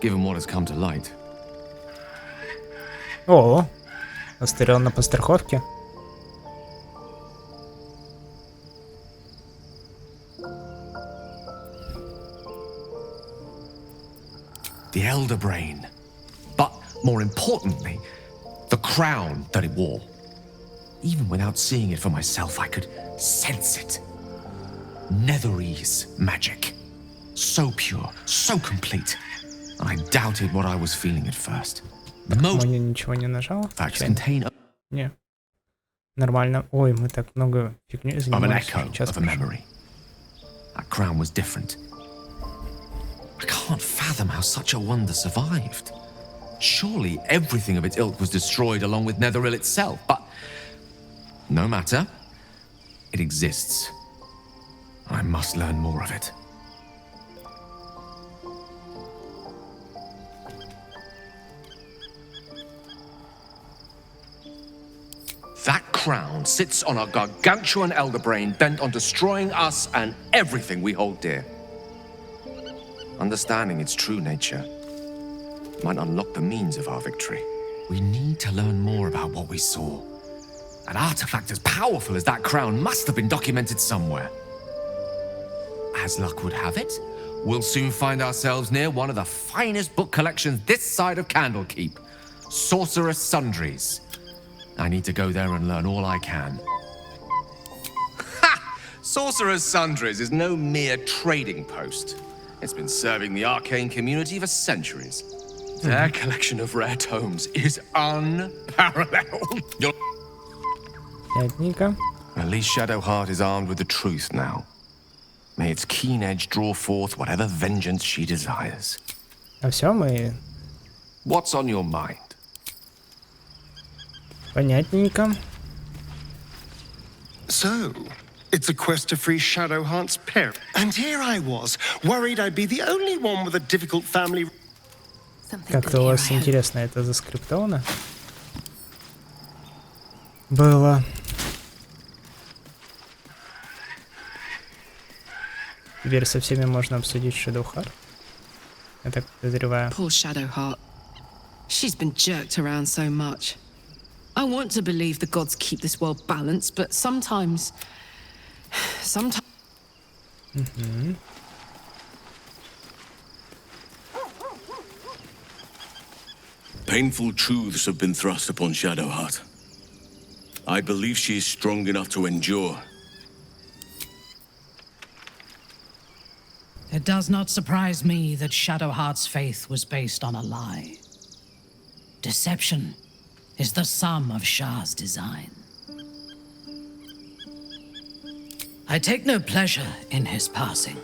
Given what has come to light. О, остарел на подстраховке. The Elder Brain. But, more importantly, the crown that it wore. Even without seeing it for myself, I could sense it. Netherese magic. So pure, so complete. I doubted what I was feeling at first. Я ничего не нажал? Не. Нормально. Ой, мы так много фигней занимались. Of a memory. That crown was different. I can't fathom how such a wonder survived. Surely everything of its ilk was destroyed along with Netheril itself, but no matter. It exists. I must learn more of it. That crown sits on a gargantuan elder brain bent on destroying us and everything we hold dear. Understanding its true nature might unlock the means of our victory. We need to learn more about what we saw. An artifact as powerful as that crown must have been documented somewhere. As luck would have it, we'll soon find ourselves near one of the finest book collections this side of Candlekeep, Sorcerous Sundries. I need to go there and learn all I can. Ha! Sorcerous Sundries is no mere trading post. It's been serving the arcane community for centuries. Their collection of rare tomes is unparalleled. At least Shadowheart is armed with the truth now. May its keen edge draw forth whatever vengeance she desires. А все, мы... What's on your mind? Понятненько. So, it's a quest to free Shadowheart's parent. And here I was, worried I'd be the only one with a difficult family. Как-то у вас интересно это заскриптовано было. Теперь со всеми можно обсудить Shadowheart. Я так подозреваю. Poor Shadowheart. She's been jerked around so much. I want to believe the gods keep this world balanced, but sometimes... Painful truths have been thrust upon Shadowheart. I believe she is strong enough to endure. It does not surprise me that Shadowheart's faith was based on a lie. Deception is the sum of Shah's design. I take no pleasure in his passing.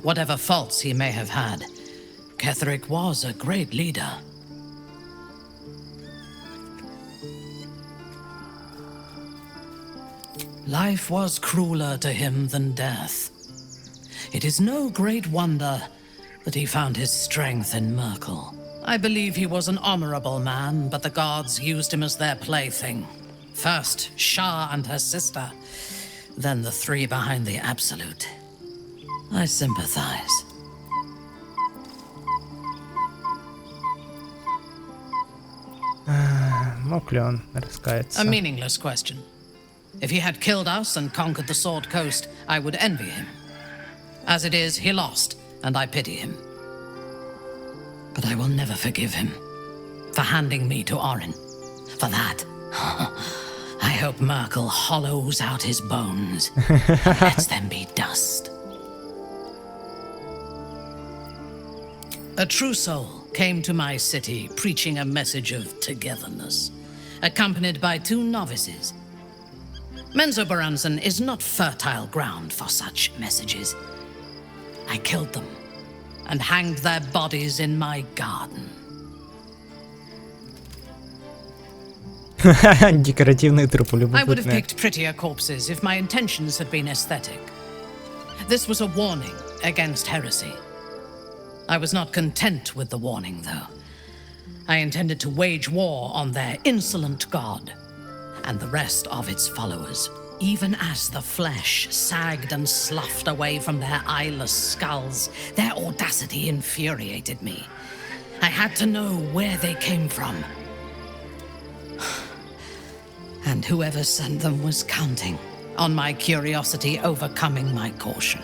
Whatever faults he may have had, Ketheric was a great leader. Life was crueler to him than death. It is no great wonder that he found his strength in Merkel. I believe he was an honorable man, but the gods used him as their plaything. First, Shah and her sister, then the three behind the Absolute. I sympathize. Мог ли он раскаяться? A meaningless question. If he had killed us and conquered the Sword Coast, I would envy him. As it is, he lost, and I pity him. But I will never forgive him for handing me to Orin. For that, I hope Merkel hollows out his bones and lets them be dust. A true soul came to my city preaching a message of togetherness, accompanied by 2 novices. Menzoberranzan is not fertile ground for such messages. I killed them and hanged their bodies in my garden. Декоративные трупы, I would have любопытные. picked prettier corpses if my intentions had been aesthetic. This was a warning against heresy. I was not content with the warning, though. I intended to wage war on their insolent god and the rest of its followers, even as the flesh sagged and sloughed away from their eyeless skulls. Their audacity infuriated me. I had to know where they came from. And whoever sent them was counting on my curiosity overcoming my caution.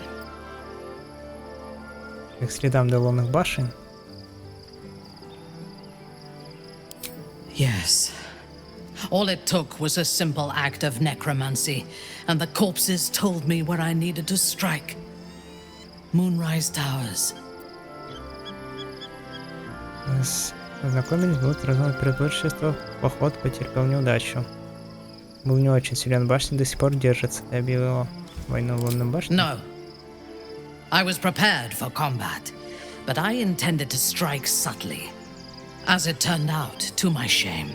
К следам до лунных башен. Yes. All it took was a simple act of necromancy, and the corpses told me where I needed to strike. Moonrise Towers. Познакомились, будут разумных преимуществ, поход потерпел неудачу. Был не очень силен, башня до сих пор держится. Ты объявила войну лунным башням? No. I was prepared for combat, but I intended to strike subtly. As it turned out, to my shame,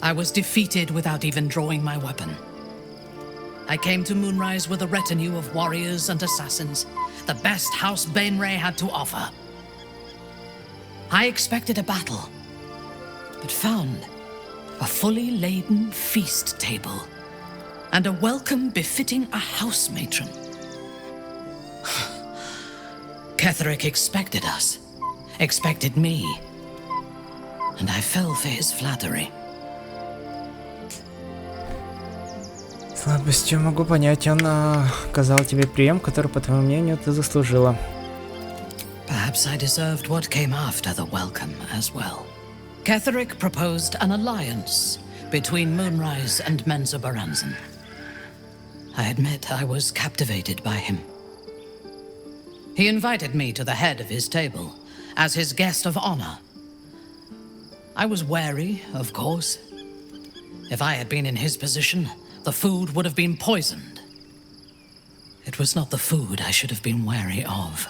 I was defeated without even drawing my weapon. I came to Moonrise with a retinue of warriors and assassins, the best House Bainray had to offer. I expected a battle, but found a fully laden feast table and a welcome befitting a house matron. Ketheric expected us, expected me, and I fell for his flattery. Слабостью могу понять, он оказал тебе прием, который, по твоему мнению, ты заслужила. Perhaps I deserved what came after the welcome as well. Ketheric proposed an alliance between Moonrise and Menzoberranzan. I admit I was captivated by him. He invited me to the head of his table as his guest of honor. I was wary, of course. If I had been in his position, the food would have been poisoned. It was not the food I should have been wary of.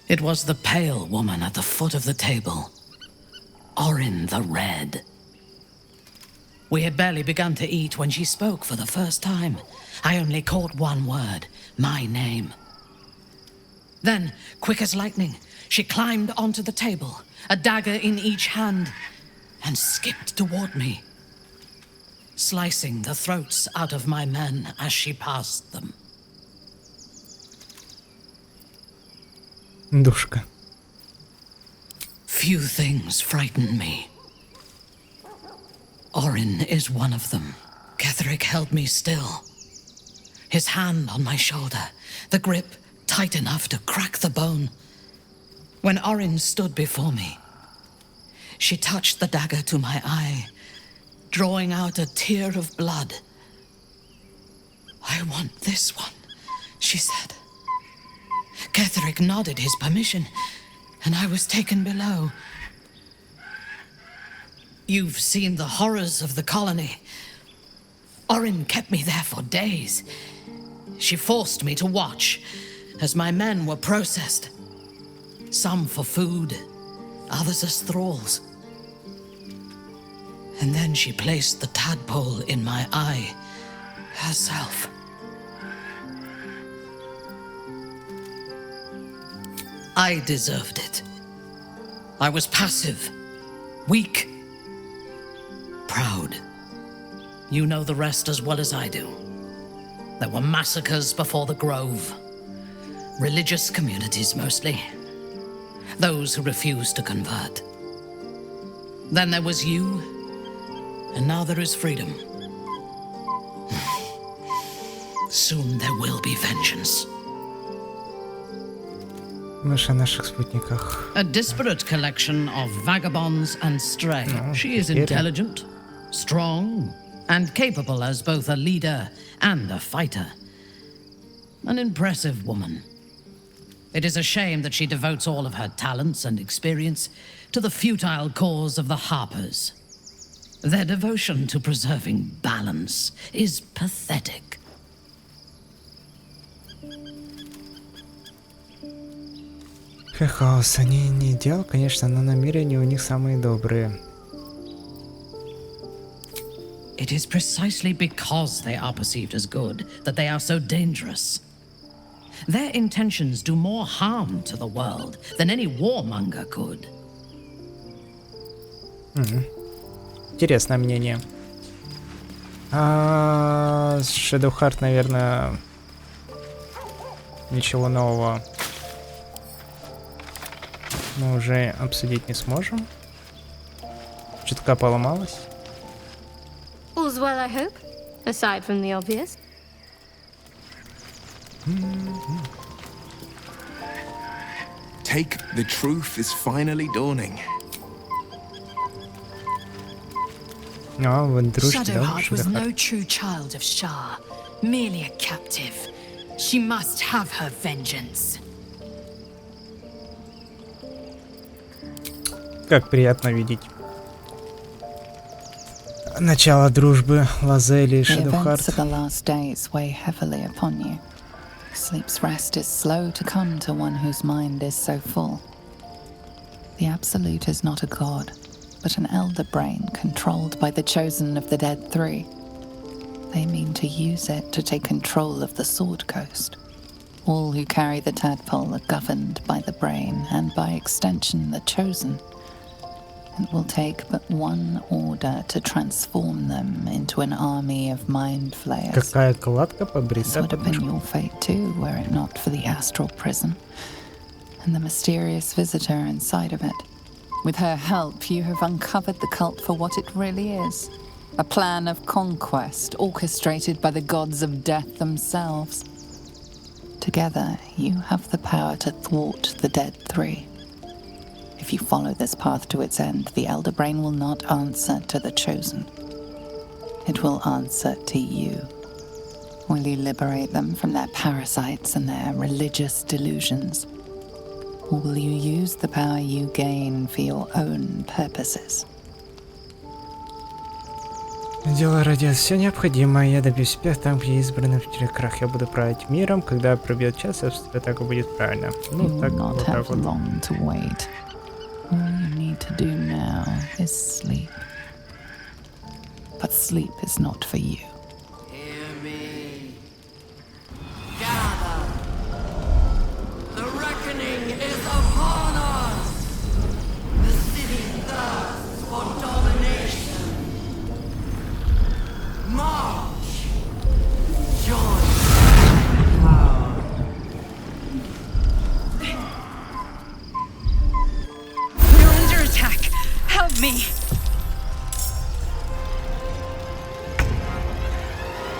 It was the pale woman at the foot of the table. Orin the Red. We had barely begun to eat when she spoke for the first time. I only caught one word, my name. Then, quick as lightning, she climbed onto the table, a dagger in each hand, and skipped toward me, slicing the throats out of my men as she passed them. Душка. Few things frighten me. Orin is one of them. Ketheric held me still, his hand on my shoulder, the grip tight enough to crack the bone. When Orin stood before me, she touched the dagger to my eye, drawing out a tear of blood. "I want this one," she said. Ketheric nodded his permission, and I was taken below. You've seen the horrors of the colony. Orin kept me there for days. She forced me to watch as my men were processed, some for food, others as thralls. And then she placed the tadpole in my eye herself. I deserved it. I was passive, weak, proud. You know the rest as well as I do. There were massacres before the Grove. Religious communities mostly. Those who refused to convert. Then there was you, and now there is freedom. Soon there will be vengeance. Наше о наших спутниках. A disparate collection of vagabonds and stray. She is intelligent, strong, and capable as both a leader and a fighter. An impressive woman. It is a shame that she devotes all of her talents and experience to the futile cause of the Harpers. Their devotion to preserving balance is pathetic. Хаос, они не идеал, конечно, но намерения у них самые добрые. It is precisely because they are perceived as good that they are so dangerous. Their intentions do more harm to the world than any warmonger could. Интересное мнение. Shadowheart, наверное, ничего нового мы уже обсудить не сможем. Что-то поломалось. All's well, I hope, aside from the obvious. Take the truth is finally dawning. Shadowheart was no true child of Shar, merely a captive. She must have her vengeance. Как приятно видеть начало дружбы Лазели и Shadowheart. The last days weigh heavily upon you. Sleep's rest is slow to come to one whose mind is so full. The Absolute is not a god, but an elder brain controlled by the chosen of the Dead Three. They mean to use it to take control of the Sword Coast. All who carry the tadpole are governed by the brain and by extension the chosen. It will take but one order to transform them into an army of mind flayers. Какая кладка побрита. This would have been your fate too, were it not for the astral prison and the mysterious visitor inside of it. With her help, you have uncovered the cult for what it really is. A plan of conquest orchestrated by the gods of death themselves. Together, you have the power to thwart the Dead Three. If you follow this path to its end, the Elder Brain will not answer to the Chosen. It will answer to you. Will you liberate them from their parasites and their religious delusions? Or will you use the power you gain for your own purposes? Дело ради все необходимое. Я добьюсь успеха там, где избраны в телекрах. Я буду править миром. Когда пробьет час, атака будет правильно. Ну, так, вот так вот. All you need to do now is sleep. But sleep is not for you. Hear me. Gather. The reckoning is upon us. The city thirsts for domination. March. Join power. Attack! Help me!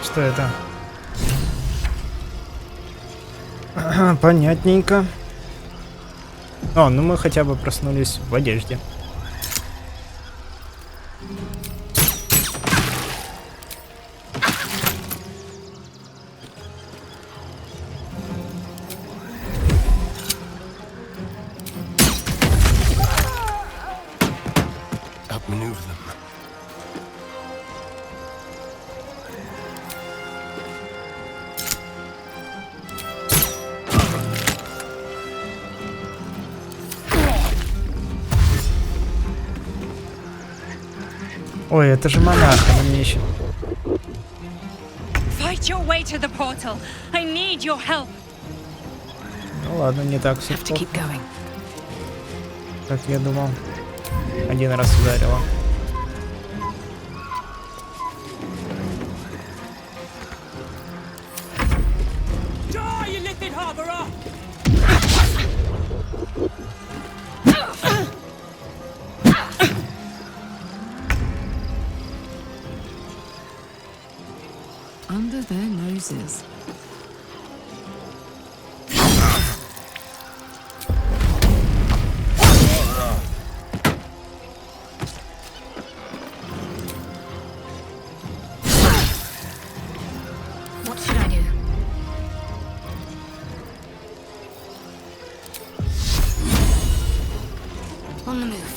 Что это? Понятненько. О, ну мы хотя бы проснулись в одежде. Ой, это же монах, она мне еще... Fight your way to the portal. I need your help. Ну ладно, не так все плохо, как я думал. Один раз ударила. Under their noses. What should I do? On the move.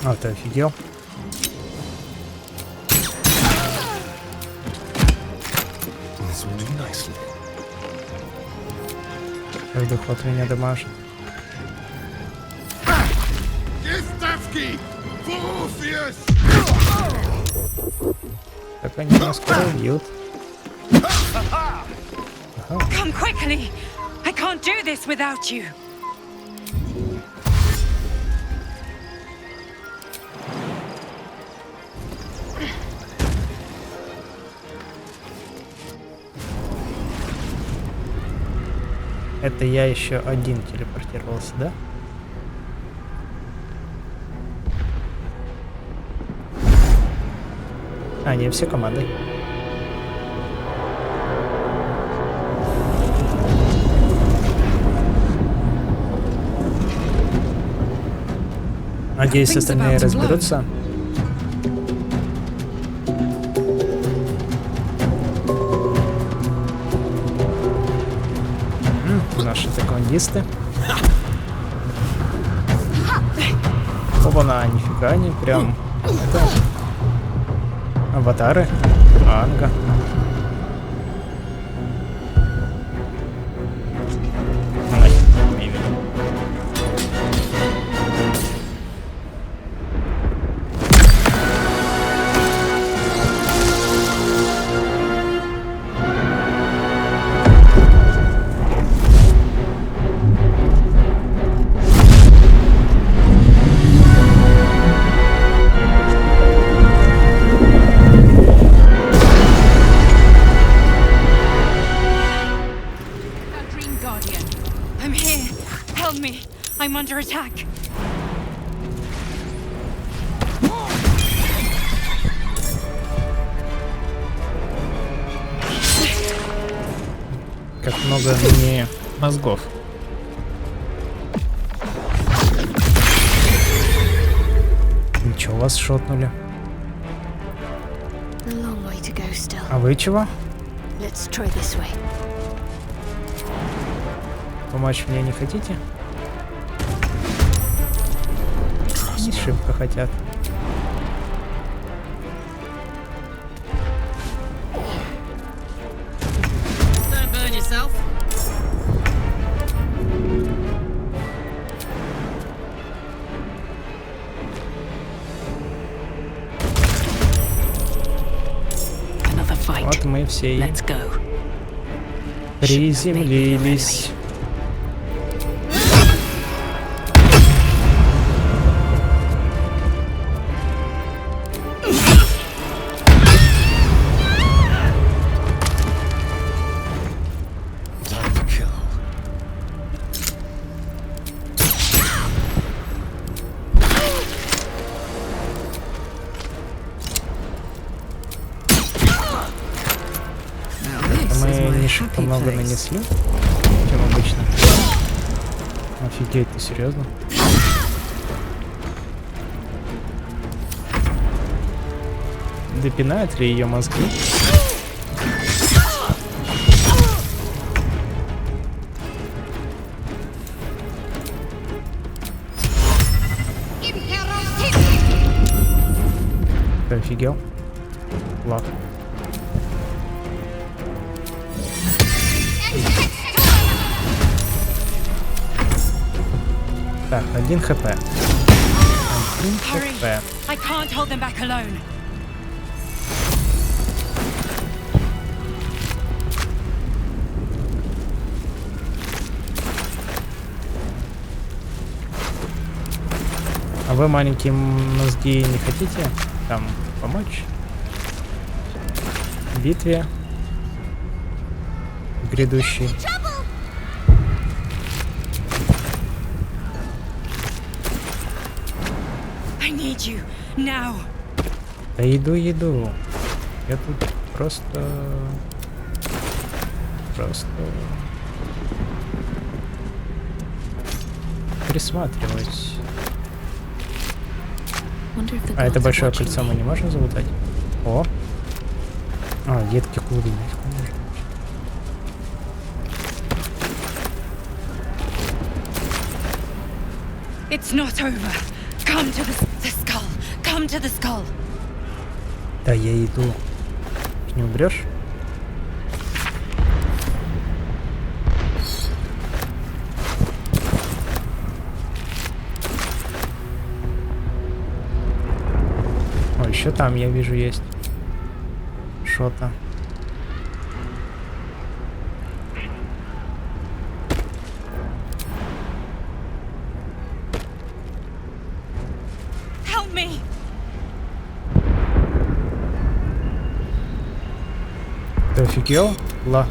А, ты офигел? Каждый ход меня дамажит. Так они нас скоро убьют. Come quickly! I can't do this without you! Это я еще один телепортировался, да? А, не, все команды. Надеюсь, остальные разберутся. Наши секундисты. Оба-на, нифига не прям. Это аватары Анга. I'm under attack. Как много мне мозгов. Ничего, вас шотнули. А вы чего? Помочь мне не хотите? Не шибко хотят. Вот мы все и приземлились. Много нанесли, чем обычно. Офигеть, ты серьезно? Допинают ли ее мозги? Ты офигел? Лак. Так, 1 хп. 1 хп. I can't hold them back alone. А вы, маленькие мозги, не хотите там помочь в битве грядущей? I need you now. Да иду. Я тут просто присматриваюсь. А это большое кольцо мы не можем залутать? О! А, детки клубы. It's not over. Come to the skull. Come to the skull. Да я иду. Ты не умрешь? О, еще там я вижу есть что-то. Help me. Ты офигел? Ла.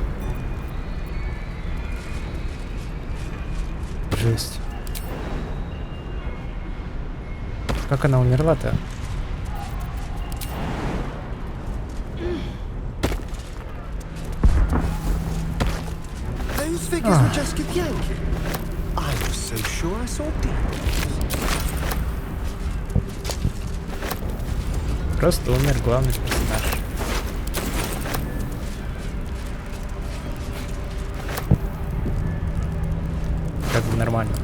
Жесть. Как она умерла-то? Those figures were just Yankee. I was so sure I saw demons. Просто умер главный персонаж. Как бы нормально.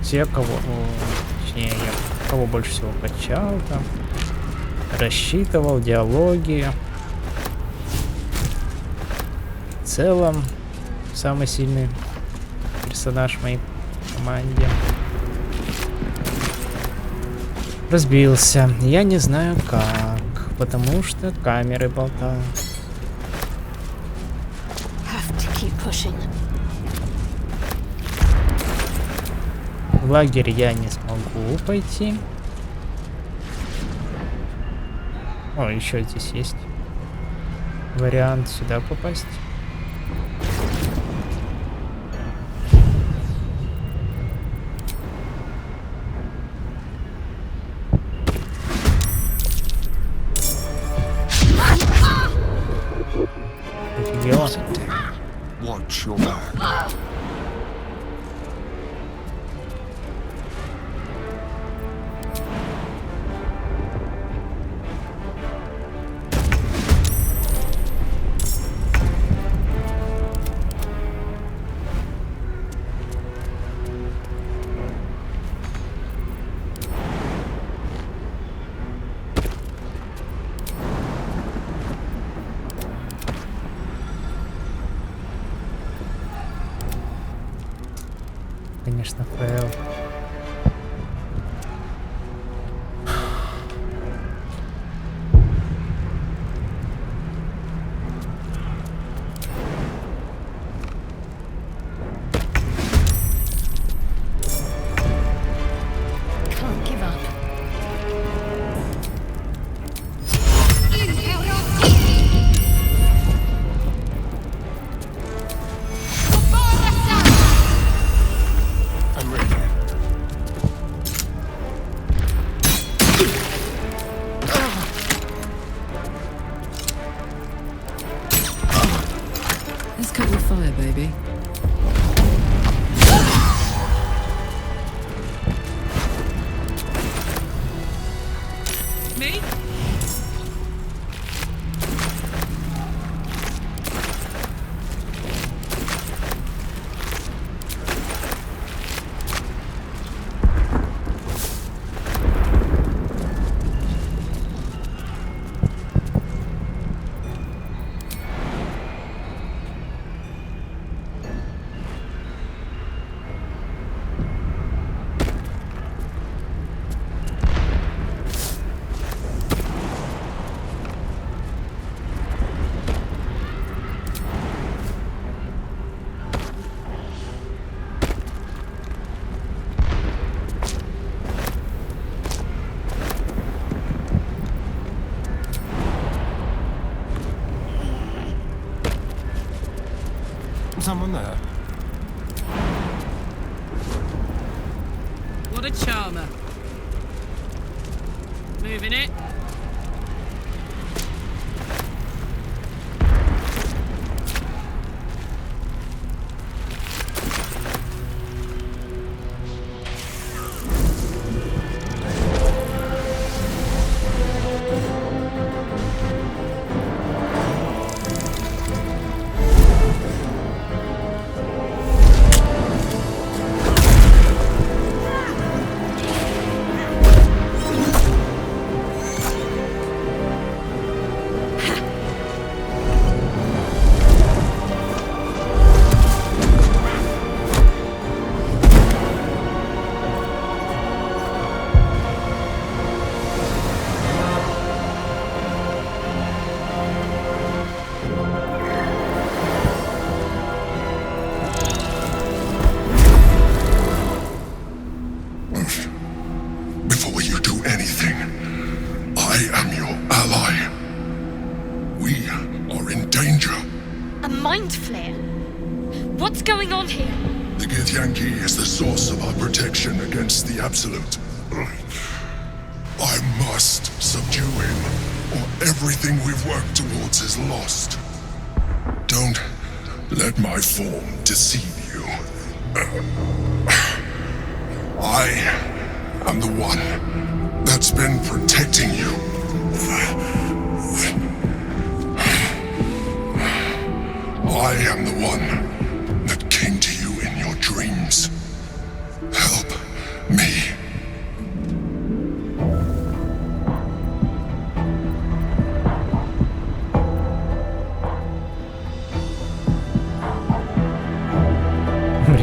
Те, точнее, я кого больше всего качал там, рассчитывал, диалоги. В целом, самый сильный персонаж в моей команде разбился. Я не знаю как, потому что камеры болтают. В лагерь я не смогу пойти. О, еще здесь есть вариант сюда попасть. Watch your back. Конечно, фейл. Someone there? What a charmer. Moving it. Absolute. I must subdue him, or everything we've worked towards is lost. Don't let my form deceive you. I am the one that's been protecting you. I am the one that came to you in your dreams. Help me.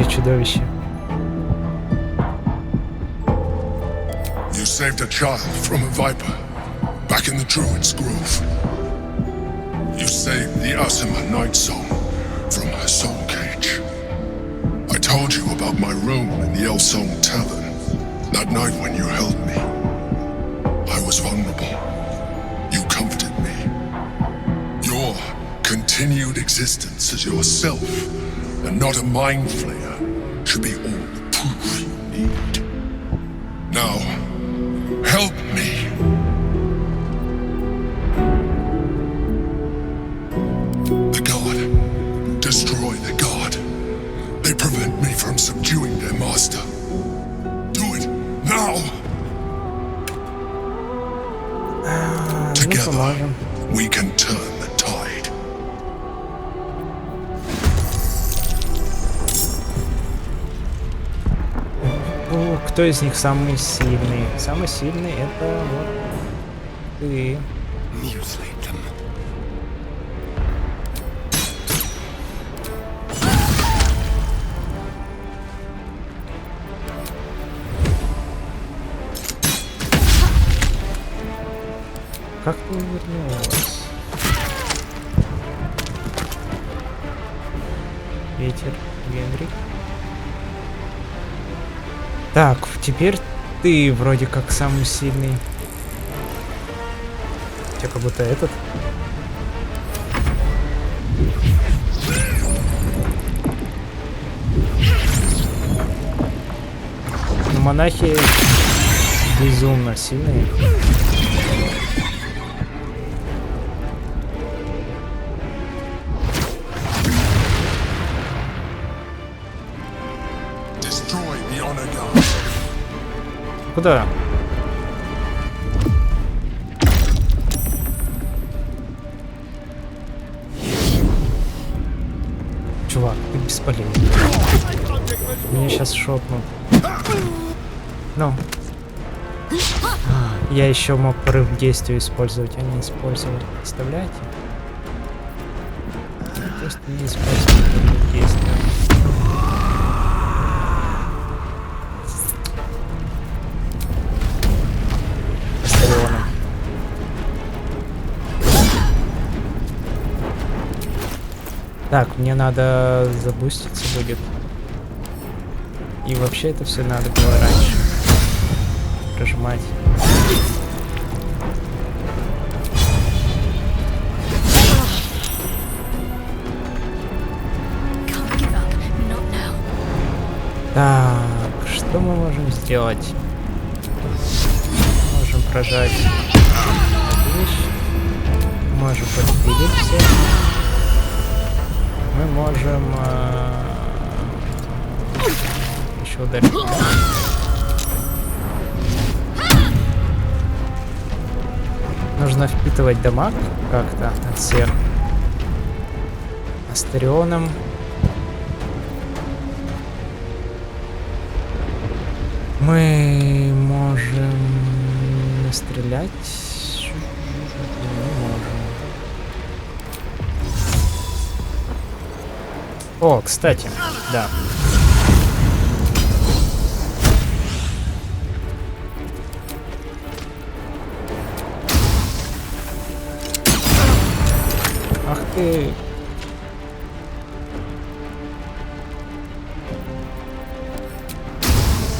Чудовище. You saved a child from a viper back in the Druid's Grove. You saved the Asima Night Song from her soul cage. I told you about my room in the Elsong Tavern that night when you held me. I was vulnerable. You comforted me. Your continued existence as yourself and not a mind flayer should be all the proof you need. Now, help me. The god. Destroy the god. They prevent me from subduing their master. Do it now. Together, we can turn the tide. Кто из них самый сильный? Самый сильный это вот ты. Как ты вернулась? Ветер, Генрих. Так, теперь ты вроде как самый сильный. Хотя как будто этот. Но монахи безумно сильные. Куда? Чувак, ты бесполезен. Меня сейчас шотнут. Ну. Я еще мог порыв действия использовать, а не использовать. Представляете? Просто не использовать порыв действия. Так, мне надо забуститься будет. И вообще это все надо было раньше прожимать. можем сделать? Можем прожать вещь. Можем подпилить все. Мы можем еще ударить. Нужно впитывать дамаг как-то от всех. Астрионом. Мы можем стрелять. Не можем. О, кстати, да. Ах ты.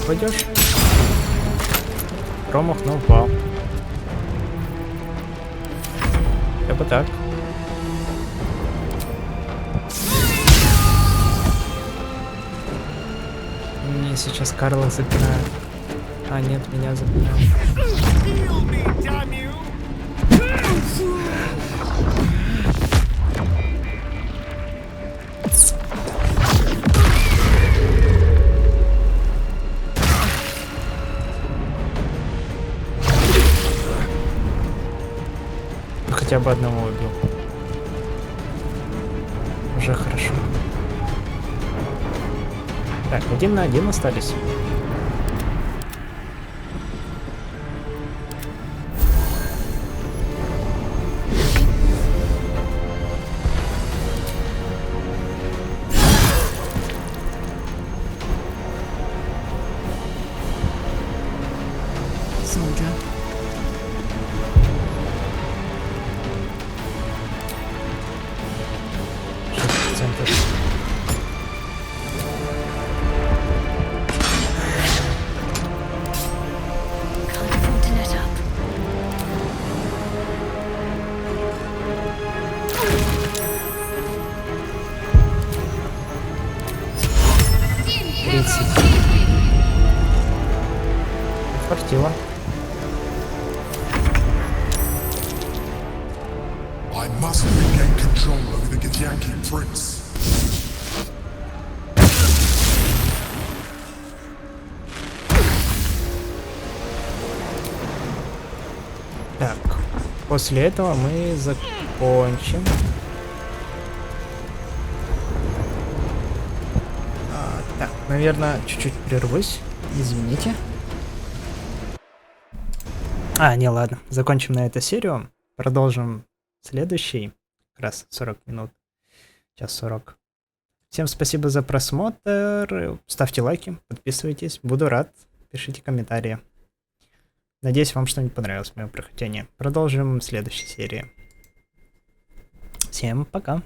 Пойдешь? Промах, но упал. Я бы так. Мне сейчас Карла запинают. А, нет, меня запинают. Хотя бы одного убил. Уже хорошо. Так, 1 на 1 остались. Хватило. I must regain control over the Githyanki Prince. Так, после этого мы закончим. Так, наверное, чуть-чуть прервусь. Извините. Не, ладно. Закончим на эту серию. Продолжим следующий. Как раз 40 минут. Час 40. Всем спасибо за просмотр. Ставьте лайки, подписывайтесь. Буду рад. Пишите комментарии. Надеюсь, вам что-нибудь понравилось в моем прохождении. Продолжим в следующей серии. Всем пока.